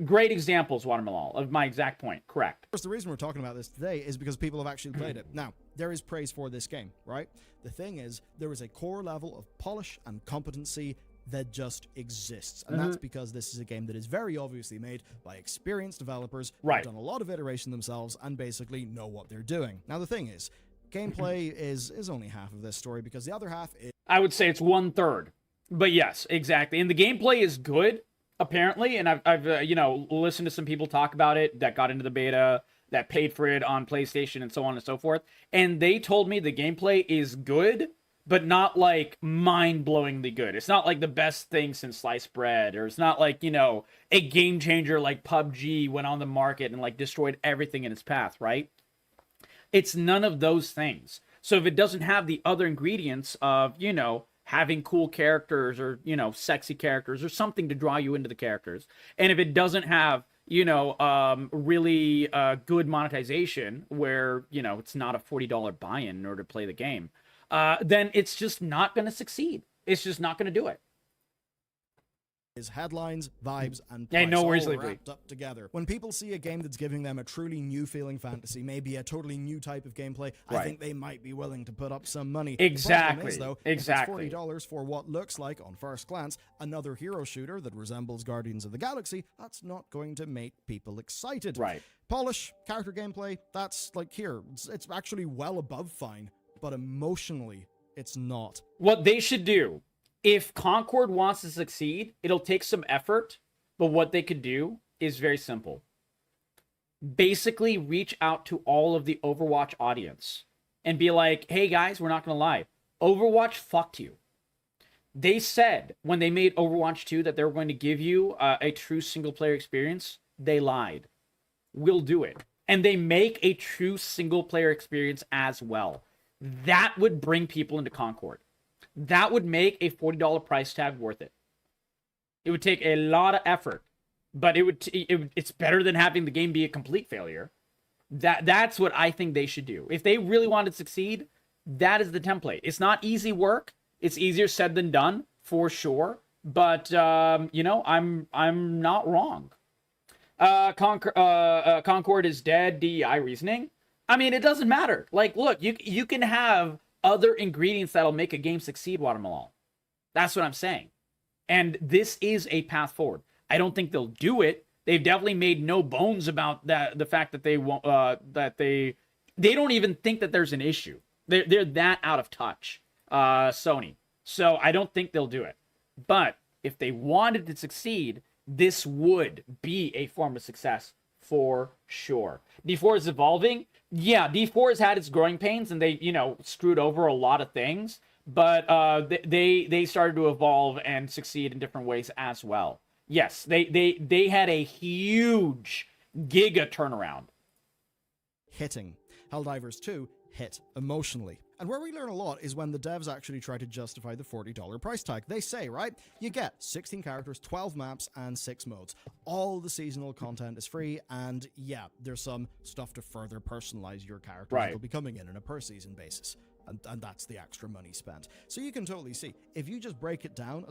Great examples, Watermelon, of my exact point. Correct. Of course, the reason we're talking about this today is because people have actually played it. Now, there is praise for this game, right? The thing is, there is a core level of polish and competency that just exists. And that's because this is a game that is very obviously made by experienced developers who've done a lot of iteration themselves and basically know what they're doing. Now, the thing is, gameplay is only half of this story because the other half is... I would say it's 1/3. But yes, exactly. And the gameplay is good, apparently, and I've you know, listened to some people talk about it that got into the beta, that paid for it on PlayStation and so on and so forth, and they told me the gameplay is good, but not like mind-blowingly good. It's not like the best thing since sliced bread, or it's not like, you know, a game changer like PUBG went on the market and like destroyed everything in its path, right? It's none of those things. So if it doesn't have the other ingredients of, you know, having cool characters or, you know, sexy characters or something to draw you into the characters, and if it doesn't have, you know, really good monetization where, you know, it's not a $40 buy-in in order to play the game, then it's just not going to succeed. It's just not going to do it. Is headlines, vibes, and price no worries, all wrapped up together. When people see a game that's giving them a truly new feeling fantasy, maybe a totally new type of gameplay, I think they might be willing to put up some money. Exactly. The problem is, though, if it's $40 for what looks like, on first glance, another hero shooter that resembles Guardians of the Galaxy, that's not going to make people excited. Right. Polish, character gameplay, that's like here. It's actually well above fine, but emotionally, it's not. What they should do, if Concord wants to succeed, it'll take some effort, but what they could do is very simple. Basically, reach out to all of the Overwatch audience and be like, hey guys, we're not going to lie. Overwatch fucked you. They said when they made Overwatch 2 that they were going to give you a true single-player experience. They lied. We'll do it. And they make a true single-player experience as well. That would bring people into Concord. That would make a $40 price tag worth it. It would take a lot of effort, but it's better than having the game be a complete failure. That's what I think they should do. If they really want to succeed, that is the template. It's not easy work. It's easier said than done, for sure. But you know, I'm not wrong. Concord is dead. DEI reasoning. I mean, it doesn't matter. Like, look, you can have other ingredients that'll make a game succeed, Watermelon. That's what I'm saying. And this is a path forward. I don't think they'll do it. They've definitely made no bones about that. The fact that they won't, that they don't even think that there's an issue. They're that out of touch, Sony. So I don't think they'll do it. But if they wanted to succeed, this would be a form of success for sure. D4 is evolving. Yeah, D4 has had its growing pains, and they, you know, screwed over a lot of things. But they started to evolve and succeed in different ways as well. Yes, they had a huge giga turnaround. Hitting. Helldivers 2 hit emotionally. And where we learn a lot is when the devs actually try to justify the $40 price tag. They say, right, you get 16 characters, 12 maps, and 6 modes. All the seasonal content is free, and yeah, there's some stuff to further personalize your characters that'll be coming in on a per-season basis. And that's the extra money spent. So you can totally see, if you just break it down...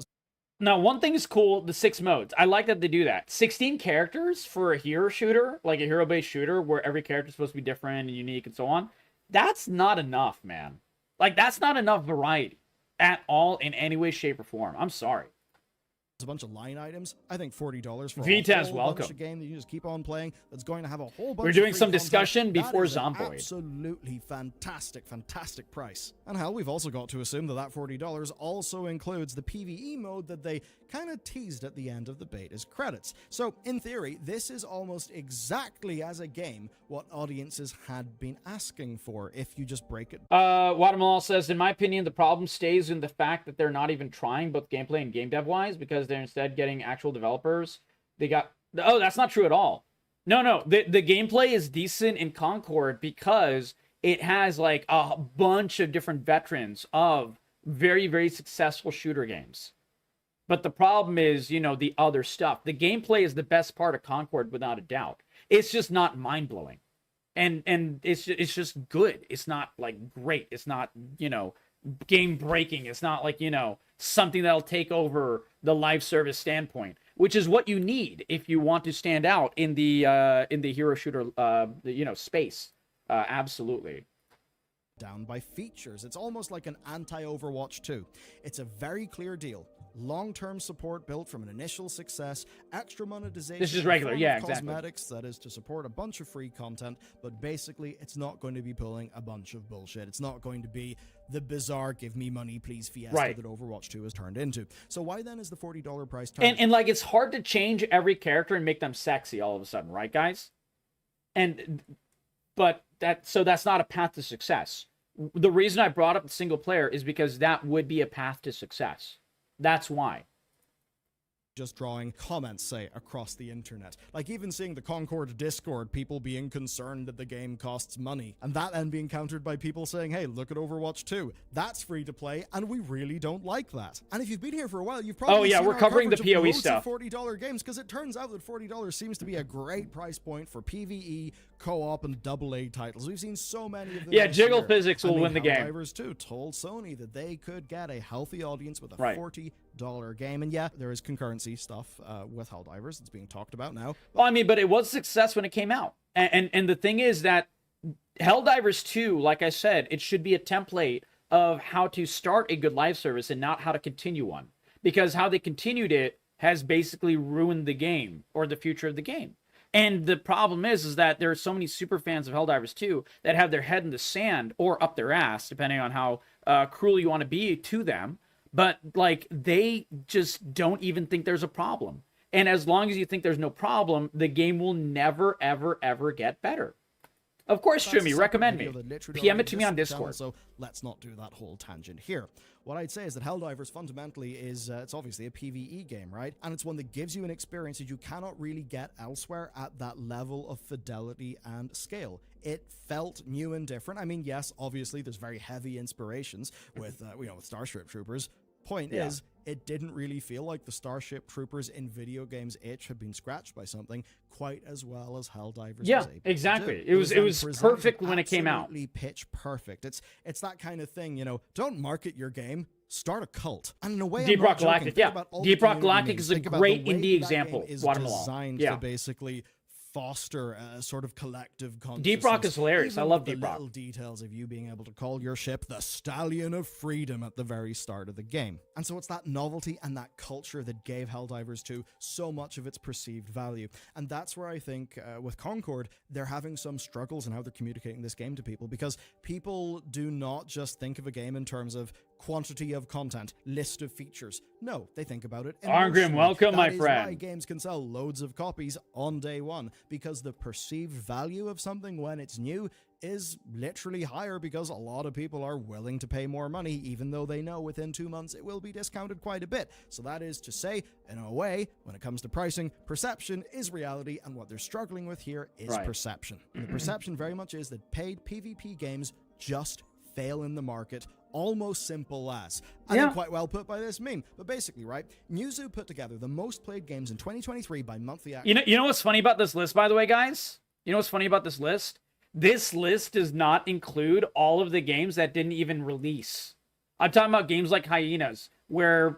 Now, one thing is cool, the 6 modes. I like that they do that. 16 characters for a hero shooter, like a hero-based shooter, where every character is supposed to be different and unique and so on. That's not enough, man. Like, that's not enough variety at all in any way, shape, or form. I'm sorry. A bunch of line items. I think $40 for Vita's a whole bunch of game that you just keep on playing. That's going to have a whole bunch. We're doing of some content. discussion before Zomboid. Absolutely fantastic price. And hell, we've also got to assume that that $40 also includes the PvE mode that they kind of teased at the end of the beta's credits. So in theory, this is almost exactly as a game what audiences had been asking for. If you just break it. Watermelon says, in my opinion, the problem stays in the fact that they're not even trying both gameplay and game dev wise, because they're instead getting actual developers. They got... Oh, that's not true at all. No. The gameplay is decent in Concord because it has like a bunch of different veterans of very, very successful shooter games. But the problem is, you know, the other stuff. The gameplay is the best part of Concord without a doubt. It's just not mind-blowing. And it's just good. It's not like great. It's not, game breaking. It's not like, something that'll take over the live service standpoint, which is what you need if you want to stand out in the hero shooter space. Absolutely. Down by features. It's almost like an anti-Overwatch 2. It's a very clear deal. Long-term support built from an initial success, extra monetization. This is regular, yeah, exactly. Cosmetics, that is to support a bunch of free content, but basically it's not going to be pulling a bunch of bullshit. It's not going to be the bizarre give me money please fiesta that Overwatch 2 has turned into. So why then is the $40 price tag? And like, it's hard to change every character and make them sexy all of a sudden, right, guys? But that's not a path to success. The reason I brought up the single player is because that would be a path to success. That's why. Just drawing comments, say, across the internet. Like even seeing the Concord Discord, people being concerned that the game costs money. And that then being countered by people saying, hey, look at Overwatch 2. That's free to play, and we really don't like that. And if you've been here for a while, you've probably seen we're covering the PoE of stuff. $40 games, because it turns out that $40 seems to be a great price point for PvE, co-op, and AA titles. We've seen so many of them. Yeah, Jiggle Physics will win the game. Helldivers 2 told Sony that they could get a healthy audience with a $40 game. And yeah, there is concurrency stuff with Helldivers that's being talked about now. Well, I mean, but it was a success when it came out. And the thing is that Helldivers 2, like I said, it should be a template of how to start a good live service and not how to continue one. Because how they continued it has basically ruined the game or the future of the game. And the problem is that there are so many super fans of Helldivers 2 that have their head in the sand or up their ass, depending on how cruel you want to be to them. But, like, they just don't even think there's a problem. And as long as you think there's no problem, the game will never, ever, ever get better. Of course, Shumi, recommend me. PM it to me on Discord. So let's not do that whole tangent here. What I'd say is that Helldivers fundamentally is, it's obviously a PvE game, right? And it's one that gives you an experience that you cannot really get elsewhere at that level of fidelity and scale. It felt new and different. I mean, yes, obviously there's very heavy inspirations with, with Starship Troopers. Point is, it didn't really feel like the Starship Troopers in video games itch had been scratched by something quite as well as Helldivers. Yeah, exactly. It was perfect when it came out. Absolutely pitch perfect. It's that kind of thing, don't market your game. Start a cult. And in a way, Deep Rock Galactic, Deep Rock Galactic is a great indie example. Is designed to basically foster a sort of collective consciousness. Deep Rock is hilarious. I love Deep Rock. Little details of you being able to call your ship the Stallion of Freedom at the very start of the game. And so it's that novelty and that culture that gave Helldivers 2 so much of its perceived value. And that's where I think with Concord, they're having some struggles in how they're communicating this game to people, because people do not just think of a game in terms of quantity of content, list of features. No, they think about it Arngrim, welcome, my friend. That is why games can sell loads of copies on day one, because the perceived value of something when it's new is literally higher, because a lot of people are willing to pay more money, even though they know within 2 months it will be discounted quite a bit. So that is to say, in a way, when it comes to pricing, perception is reality, and what they're struggling with here is perception. And the perception very much is that paid PvP games just fail in the market. Almost simple as. I think quite well put by this meme. But basically, right, Newzoo put together the most played games in 2023 by monthly active. You know what's funny about this list, by the way, guys? You know what's funny about this list? This list does not include all of the games that didn't even release. I'm talking about games like Hyenas, where,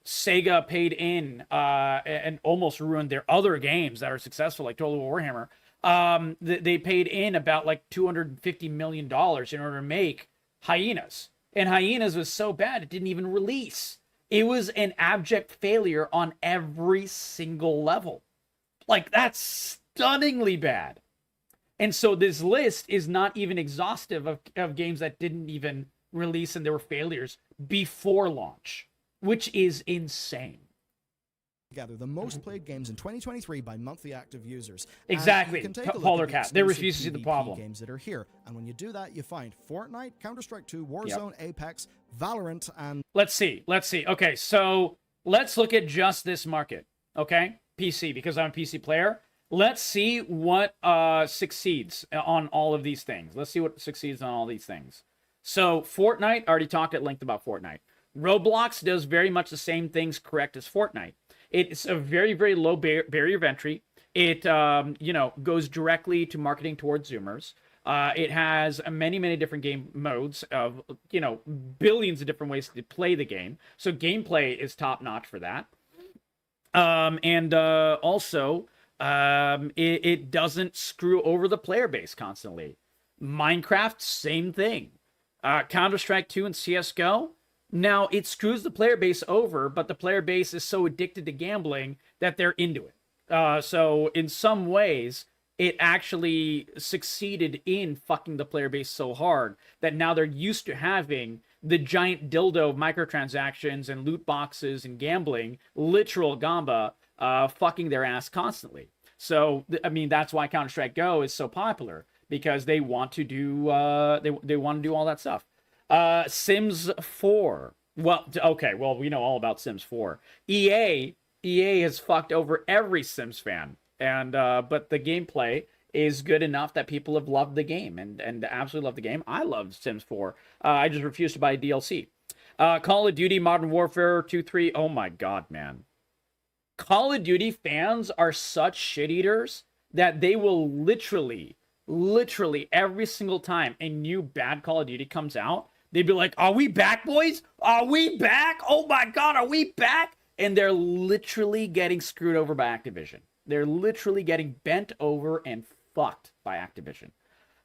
Sega paid in and almost ruined their other games that are successful, like Total Warhammer. They paid in about like $250 million in order to make Hyenas. And Hyenas was so bad it didn't even release. It was an abject failure on every single level. Like, that's stunningly bad. And so this list is not even exhaustive of games that didn't even release and there were failures before launch, which is insane. Together the most played games in 2023 by monthly active users. Exactly. Polar Cat. They refuse to see the problem. Games that are here. And when you do that, you find Fortnite, Counter-Strike 2, Warzone, Apex, Valorant, and... Let's see. Okay, so let's look at just this market. Okay? PC, because I'm a PC player. Let's see what succeeds on all of these things. Let's see what succeeds on all these things. So Fortnite, I already talked at length about Fortnite. Roblox does very much the same things correct as Fortnite. It's a very, very low barrier of entry. It, goes directly to marketing towards Zoomers. It has many, many different game modes of, billions of different ways to play the game. So gameplay is top notch for that. Also, it doesn't screw over the player base constantly. Minecraft, same thing. Counter-Strike 2 and CSGO, now it screws the player base over, but the player base is so addicted to gambling that they're into it. So in some ways, it actually succeeded in fucking the player base so hard that now they're used to having the giant dildo of microtransactions and loot boxes and gambling, literal gamba, fucking their ass constantly. So, I mean, that's why Counter-Strike Go is so popular, because they want to do they want to do all that stuff. Sims 4. Well, okay, well, we know all about Sims 4. EA has fucked over every Sims fan, and but the gameplay is good enough that people have loved the game and absolutely love the game. I love Sims 4. I just refuse to buy DLC. Call of Duty Modern Warfare 2, 3. Oh my god, man. Call of Duty fans are such shit eaters that they will literally every single time a new bad Call of Duty comes out, they'd be like, "Are we back, boys? Are we back? Oh my god, are we back?" And they're literally getting screwed over by Activision. They're literally getting bent over and fucked by Activision.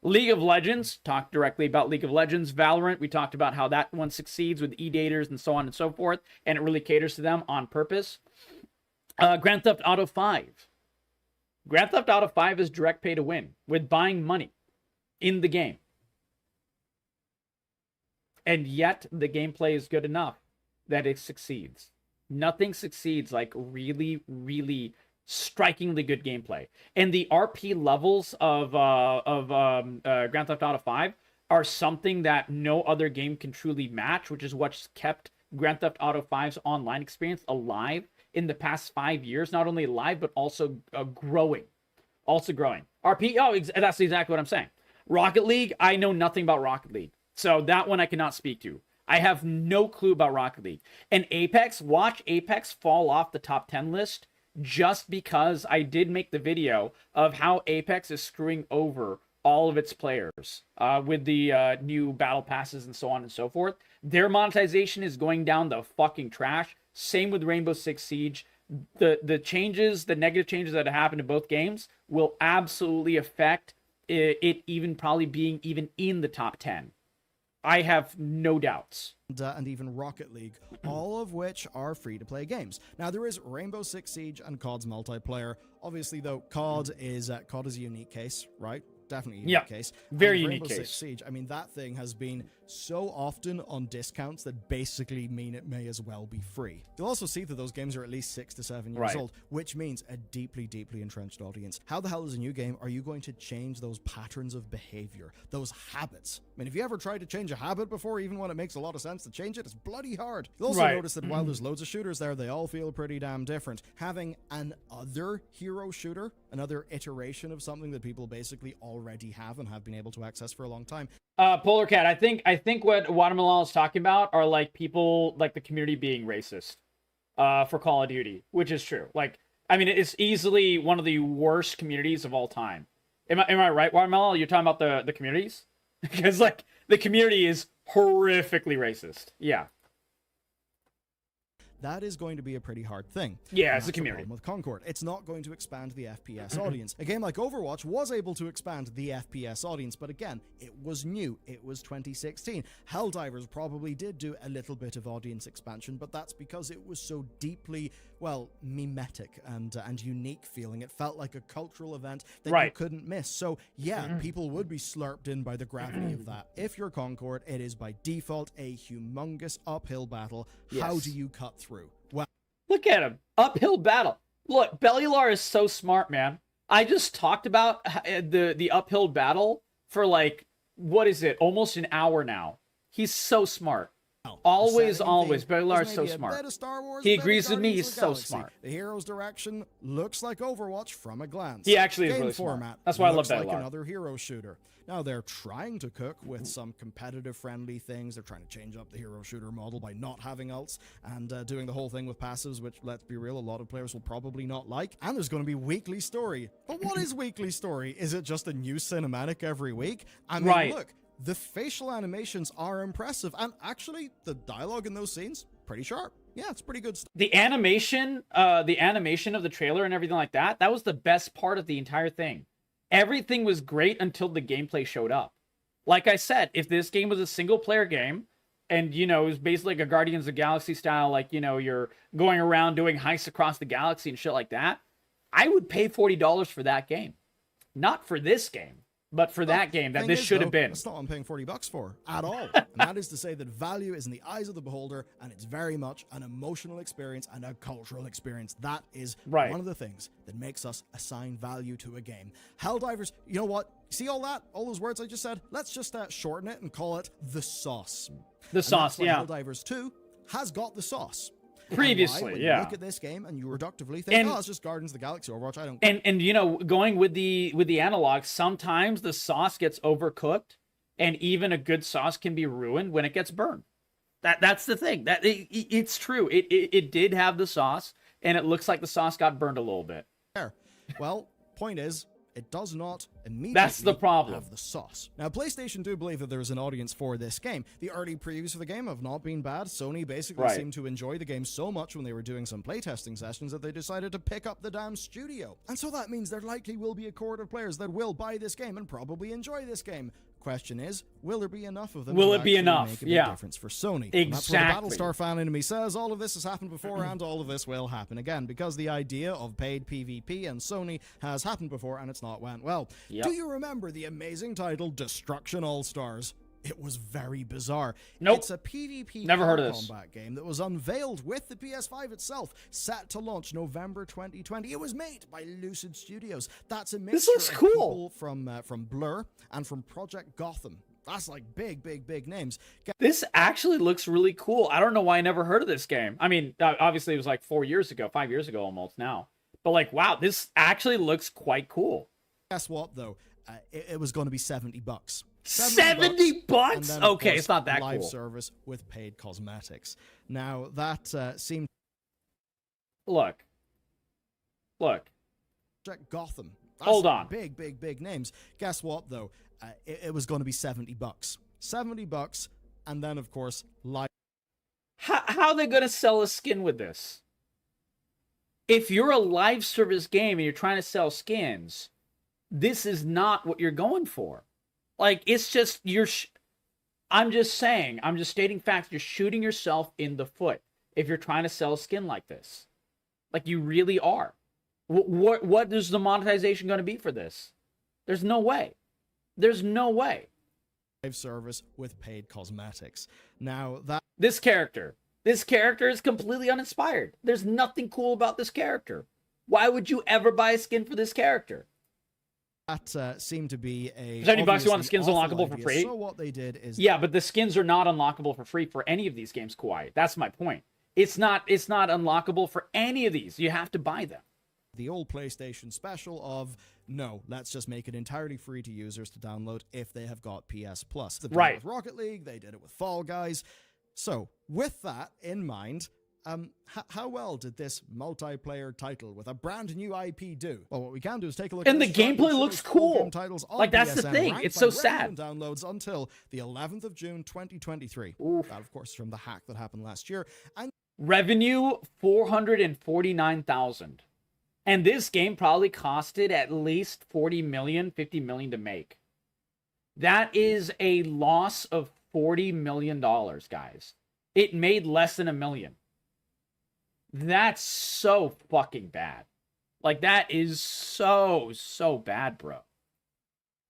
League of Legends, talked directly about League of Legends. Valorant, we talked about how that one succeeds with e-daters and so on and so forth, and it really caters to them on purpose. Grand Theft Auto 5. Grand Theft Auto 5 is direct pay to win with buying money in the game. And yet the gameplay is good enough that it succeeds. Nothing succeeds like really, really strikingly good gameplay. And the RP levels of Grand Theft Auto 5 are something that no other game can truly match, which is what's kept Grand Theft Auto 5's online experience alive in the past 5 years. Not only alive, but also growing. Also growing. RP, that's exactly what I'm saying. Rocket League, I know nothing about Rocket League. So that one I cannot speak to. I have no clue about Rocket League. And Apex, watch Apex fall off the top 10 list just because I did make the video of how Apex is screwing over all of its players with the new battle passes and so on and so forth. Their monetization is going down the fucking trash. Same with Rainbow Six Siege. The changes, the negative changes that have happened to both games will absolutely affect it even probably being even in the top 10. I have no doubts. And even Rocket League, all of which are free-to-play games. Now, there is Rainbow Six Siege and COD's multiplayer. Obviously, though, COD is a unique case, right? Definitely a unique case. Very and unique Rainbow case. Six Siege, I mean, that thing has been so often on discounts that basically mean it may as well be free. You'll also see that those games are at least 6 to 7 years old, which means a deeply, deeply entrenched audience. How the hell is a new game are you going to change those patterns of behavior, those habits? I mean, have you ever tried to change a habit before, even when it makes a lot of sense to change it? It's bloody hard. You'll also notice that while there's loads of shooters there, they all feel pretty damn different. Having another hero shooter, another iteration of something that people basically already have and have been able to access for a long time. Polar Cat, I think what Watermelon is talking about are like people, like the community being racist for Call of Duty, which is true. Like, I mean, it's easily one of the worst communities of all time. Am I right, Watermelon? You're talking about the communities? Because, like, the community is horrifically racist. Yeah. That is going to be a pretty hard thing. Yeah, it's a community. With Concord, it's not going to expand the FPS audience. A game like Overwatch was able to expand the FPS audience, but again, it was new. It was 2016. Helldivers probably did do a little bit of audience expansion, but that's because it was so deeply, well, mimetic and unique feeling. It felt like a cultural event that you couldn't miss. So yeah, people would be slurped in by the gravity of that. If you're Concord, it is by default a humongous uphill battle. Yes. How do you cut through? Well, look at him. Uphill battle. Look, Bellular is so smart, man. I just talked about the uphill battle for like, what is it? Almost an hour now. He's so smart. Always, always. Barry Lar's so maybe a smart. bit of Star Wars, He a bit of agrees with me. Guardians He's of the so Galaxy. smart. The hero's direction looks like Overwatch from a glance. He actually is Game really smart. format That's why I love looks Barry like Lar. another hero shooter. Now they're trying to cook with some competitive-friendly things. They're trying to change up the hero shooter model by not having ults and doing the whole thing with passives, which, let's be real, a lot of players will probably not like. And there's going to be weekly story. But what is weekly story? Is it just a new cinematic every week? I mean, look, the facial animations are impressive, and actually, the dialogue in those scenes, pretty sharp. Yeah, it's pretty good stuff. The animation of the trailer and everything like that, that was the best part of the entire thing. Everything was great until the gameplay showed up. Like I said, if this game was a single-player game, and, you know, it was basically like a Guardians of the Galaxy style, like, you know, you're going around doing heists across the galaxy and shit like that, I would pay $40 for that game. Not for this game, but for that game that this should have been. That's not what I'm paying $40 for at all. And that is to say that value is in the eyes of the beholder, and it's very much an emotional experience and a cultural experience. That is one of the things that makes us assign value to a game. Helldivers, you know what? See all that? All those words I just said? Let's just shorten it and call it the sauce. The sauce, yeah. Helldivers 2 has got the sauce. Previously, when yeah. you look at this game and you reductively think, oh, it's just Guardians of the Galaxy Overwatch. I don't. And you know, going with the analog, sometimes the sauce gets overcooked, and even a good sauce can be ruined when it gets burned. That's the thing. It's true. It did have the sauce, and it looks like the sauce got burned a little bit. Well, point is, it does not immediately That's the problem. have the sauce. Now, PlayStation do believe that there is an audience for this game. The early previews for the game have not been bad. Sony basically seemed to enjoy the game so much when they were doing some playtesting sessions that they decided to pick up the damn studio. And so that means there likely will be a cohort of players that will buy this game and probably enjoy this game. Question is, will there be enough of them? Will it be enough? Make a big difference for Sony. Exactly. And that's what the Battlestar fan in me says. All of this has happened before, and all of this will happen again, because the idea of paid PvP and Sony has happened before, and it's not went well. Do you remember the amazing title Destruction All-Stars? It was very bizarre. Nope. It's a PvP Never heard of this. combat game that was unveiled with the PS5 itself, set to launch November 2020. It was made by Lucid Studios. That's a mixture of people from Blur and from Project Gotham. That's like big names. This actually looks really cool. I don't know why I never heard of this game. I mean, obviously it was like 5 years ago almost now. But like, wow, this actually looks quite cool. Guess what, though? It was going to be $70. $70? Okay, it's not that live cool. Service with paid cosmetics. Now, that seemed... Look. Project Gotham. That's Hold on. Big names. Guess what, though? It was going to be $70. $70, and then, of course, live... How are they going to sell a skin with this? If you're a live service game and you're trying to sell skins, this is not what you're going for. Like, it's just, I'm just stating facts. You're shooting yourself in the foot if you're trying to sell a skin like this. Like, you really are. What is the monetization going to be for this? There's no way. There's no way. Live service with paid cosmetics. Now, This character is completely uninspired. There's nothing cool about this character. Why would you ever buy a skin for this character? That seemed to be a... $70 you want the skins unlockable for free? So what they did is... Yeah, but the skins are not unlockable for free for any of these games, Kawhi. That's my point. It's not unlockable for any of these. You have to buy them. The old PlayStation special of, no, let's just make it entirely free to users to download if they have got PS Plus. They did it with Rocket League, they did it with Fall Guys. So, with that in mind... how well did this multiplayer title with a brand new IP do? Well, what we can do is take a look at the gameplay looks cool. Like, that's the thing. It's so sad. Downloads until the 11th of June 2023. Oof. That, of course, from the hack that happened last year. And revenue 449,000. And this game probably costed at least 40 million, 50 million to make. That is a loss of $40 million, guys. It made less than $1 million. That's so fucking bad. Like, that is so bad, bro.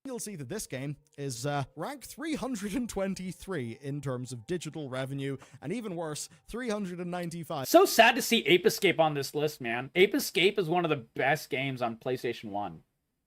You'll see that this game is ranked 323 in terms of digital revenue, and even worse, 395. So sad to see Ape Escape on this list, man. Ape Escape is one of the best games on PlayStation 1.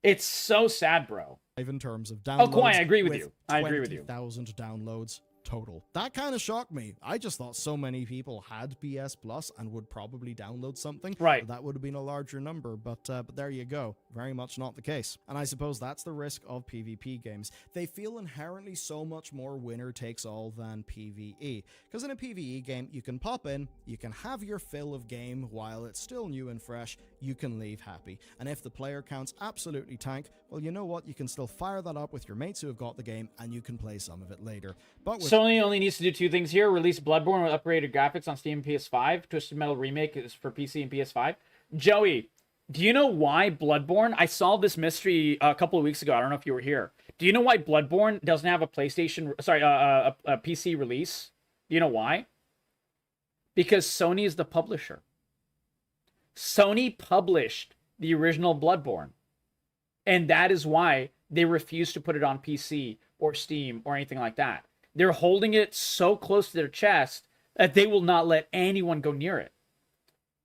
It's so sad, bro. In terms of downloads. Oh, Kawhi, I agree with you. I agree with you. 20,000 downloads. total. That kind of shocked me. I just thought so many people had PS Plus and would probably download something. Right. That would have been a larger number, but there you go. Very much not the case. And I suppose that's the risk of PvP games. They feel inherently so much more winner takes all than PvE. Because in a PvE game, you can pop in, you can have your fill of game while it's still new and fresh, you can leave happy. And if the player counts absolutely tank, well, you know what? You can still fire that up with your mates who have got the game, and you can play some of it later. But with Sony only needs to do two things here: release Bloodborne with upgraded graphics on Steam and PS5. Twisted Metal Remake is for PC and PS5. Joey, do you know why Bloodborne? I solved this mystery a couple of weeks ago. I don't know if you were here. Do you know why Bloodborne doesn't have a a PC release? Do you know why? Because Sony is the publisher. Sony published the original Bloodborne. And that is why they refuse to put it on PC or Steam or anything like that. They're holding it so close to their chest that they will not let anyone go near it.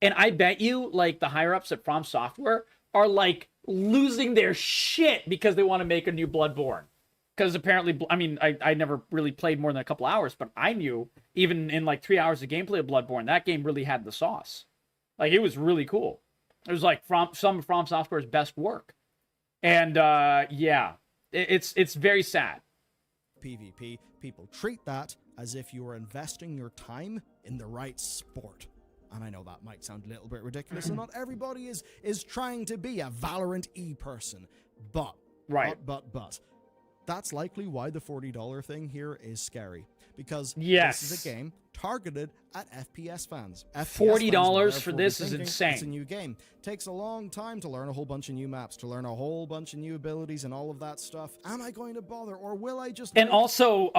And I bet you, like, the higher-ups at From Software are, like, losing their shit because they want to make a new Bloodborne. Because apparently, I mean, I never really played more than a couple hours, but I knew, even in, like, 3 hours of gameplay of Bloodborne, that game really had the sauce. Like, it was really cool. It was, like, some of From Software's best work. And, yeah, it's very sad. PvP, people treat that as if you are investing your time in the right sport. And I know that might sound a little bit ridiculous, and not everybody is trying to be a Valorant person, but, right. but, that's likely why the $40 thing here is scary. Because yes, this is a game targeted at FPS fans. $40 for this is insane. It's a new game. Takes a long time to learn a whole bunch of new maps, to learn a whole bunch of new abilities and all of that stuff. Am I going to bother, or will I just... And also,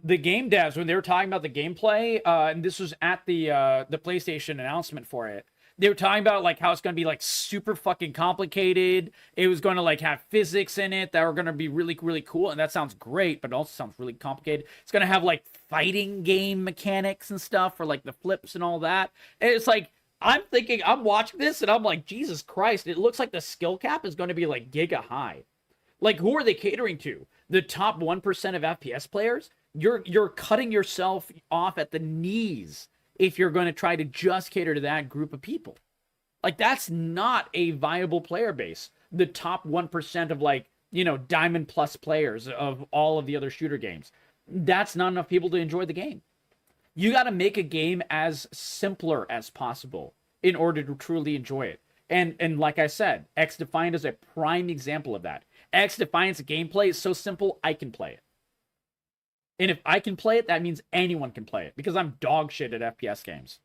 the game devs, when they were talking about the gameplay, and this was at the PlayStation announcement for it, they were talking about, like, how it's going to be, like, super fucking complicated. It was going to, like, have physics in it that are going to be really, really cool. And that sounds great, but it also sounds really complicated. It's going to have, like, fighting game mechanics and stuff for, like, the flips and all that. And it's like, I'm thinking, I'm watching this and I'm like, Jesus Christ, it looks like the skill cap is going to be, like, giga high. Like, who are they catering to? The top 1% of FPS players? You're cutting yourself off at the knees if you're going to try to just cater to that group of people. Like, that's not a viable player base. The top 1% of, like, you know, Diamond Plus players of all of the other shooter games. That's not enough people to enjoy the game. You got to make a game as simpler as possible in order to truly enjoy it. And like I said, X-Defiant is a prime example of that. X-Defiant's gameplay is so simple, I can play it. And if I can play it, that means anyone can play it, because I'm dog shit at FPS games.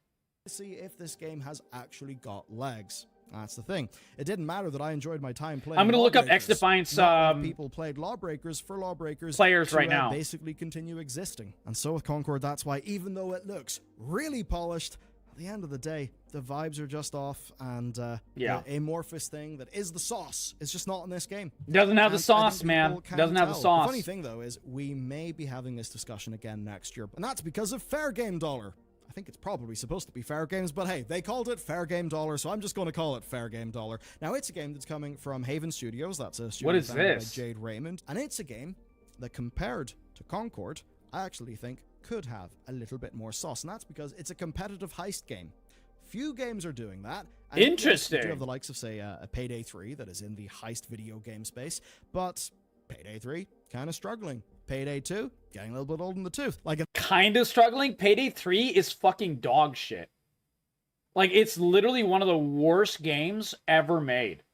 See if this game has actually got legs. That's the thing. It didn't matter that I enjoyed my time playing. I'm going to look up X-Defiant's people played Lawbreakers for Lawbreakers players to, right now. Basically continue existing. And so with Concord, that's why, even though it looks really polished, at the end of the day, the vibes are just off, and yeah, the amorphous thing that is the sauce is just not in this game. Doesn't have the sauce, man. Doesn't have the sauce. The funny thing, though, is we may be having this discussion again next year, and that's because of Fair Game Dollar. I think it's probably supposed to be Fair Games, but hey, they called it Fair Game Dollar, so I'm just going to call it Fair Game Dollar. Now, it's a game that's coming from Haven Studios. That's a studio founded by Jade Raymond, and it's a game that, compared to Concord, I actually think could have a little bit more sauce, and that's because it's a competitive heist game. Few games are doing that. And interesting. You do have the likes of, say, a Payday 3 that is in the heist video game space, but Payday 3 kind of struggling. Payday 2 getting a little bit old in the tooth. Like, kind of struggling. Payday 3 is fucking dog shit. Like, it's literally one of the worst games ever made.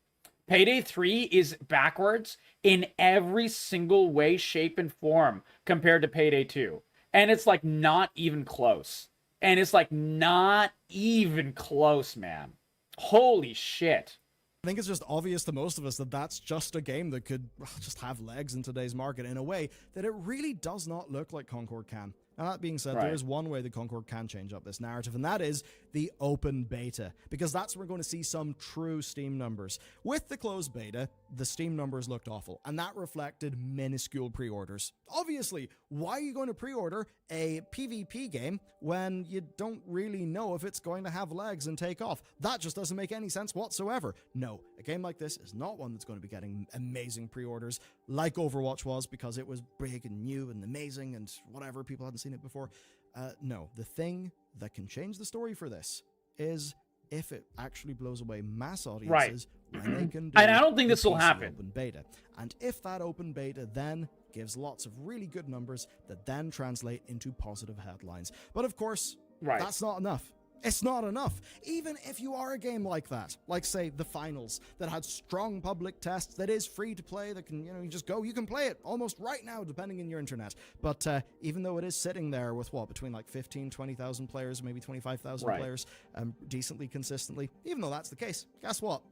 Payday 3 is backwards in every single way, shape, and form compared to Payday 2. And it's, like, not even close. And it's, like, not even close, man. Holy shit. I think it's just obvious to most of us that that's just a game that could just have legs in today's market in a way that it really does not look like Concord can. Now, that being said, there is one way that Concord can change up this narrative, and that is the open beta, because that's where we're going to see some true Steam numbers. With the closed beta, the Steam numbers looked awful, and that reflected minuscule pre-orders. Obviously, why are you going to pre-order a PvP game when you don't really know if it's going to have legs and take off? That just doesn't make any sense whatsoever. No, a game like this is not one that's going to be getting amazing pre-orders like Overwatch was, because it was big and new and amazing and whatever, people hadn't seen it before. No, the thing that can change the story for this is if it actually blows away mass audiences when they can do and I don't think this will PC happen. open beta. And if that open beta then gives lots of really good numbers that then translate into positive headlines. But of course, that's not enough. It's not enough. Even if you are a game like that, like say the Finals, that had strong public tests, that is free to play, that can, you just go, you can play it almost right now, depending on your internet. But even though it is sitting there with between like 15, 20,000 players, maybe 25,000 players, decently consistently, even though that's the case, guess what?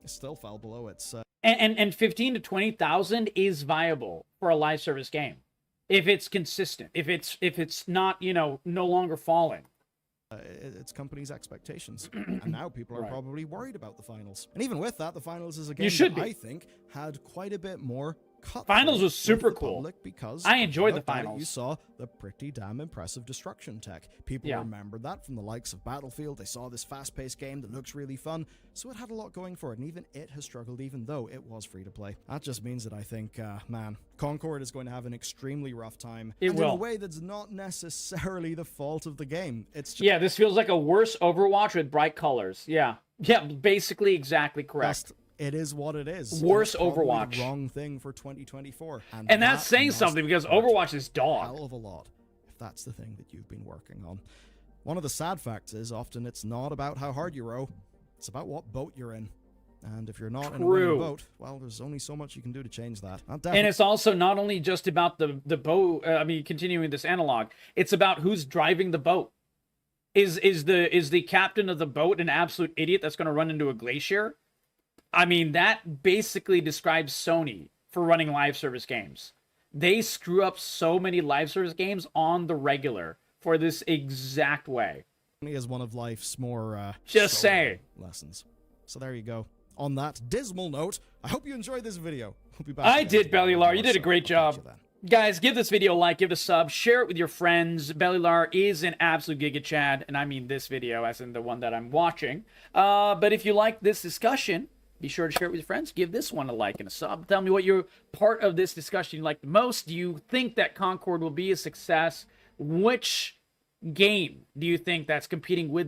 It still fell below its... And 15 to 20,000 is viable for a live service game. If it's consistent, if it's not, no longer falling. Its company's expectations. And now people are probably worried about the Finals. And even with that, the Finals is a game that I think had quite a bit more cut. Finals was super cool because I enjoyed the Finals. You saw the pretty damn impressive destruction tech. People remembered that from the likes of Battlefield. They saw this fast-paced game that looks really fun, so it had a lot going for it, and even it has struggled, even though it was free to play. That just means that I think, man, Concord is going to have an extremely rough time. It will. In a way that's not necessarily the fault of the game. It's just this feels like a worse Overwatch with bright colors. Yeah, basically exactly correct. It is what it is. Worse Overwatch. The wrong thing for 2024. And that's saying something because Overwatch is dog. Hell of a lot, if that's the thing that you've been working on. One of the sad facts is often it's not about how hard you row. It's about what boat you're in. And if you're not in a winning boat, well, there's only so much you can do to change that. And it's also not only just about the boat. Continuing this analog, it's about who's driving the boat. Is the captain of the boat an absolute idiot that's going to run into a glacier? I mean, that basically describes Sony for running live service games. They screw up so many live service games on the regular for this exact way. Is one of life's more just say lessons. So there you go. On that dismal note, I hope you enjoyed this video. We'll be back. I did, Bellylar. You did a great job. Guys, give this video a like, give it a sub, share it with your friends. Bellylar is an absolute Giga Chad, and I mean this video as in the one that I'm watching. But if you like this discussion, be sure to share it with your friends. Give this one a like and a sub. Tell me what your part of this discussion you like the most. Do you think that Concord will be a success? Which game do you think that's competing with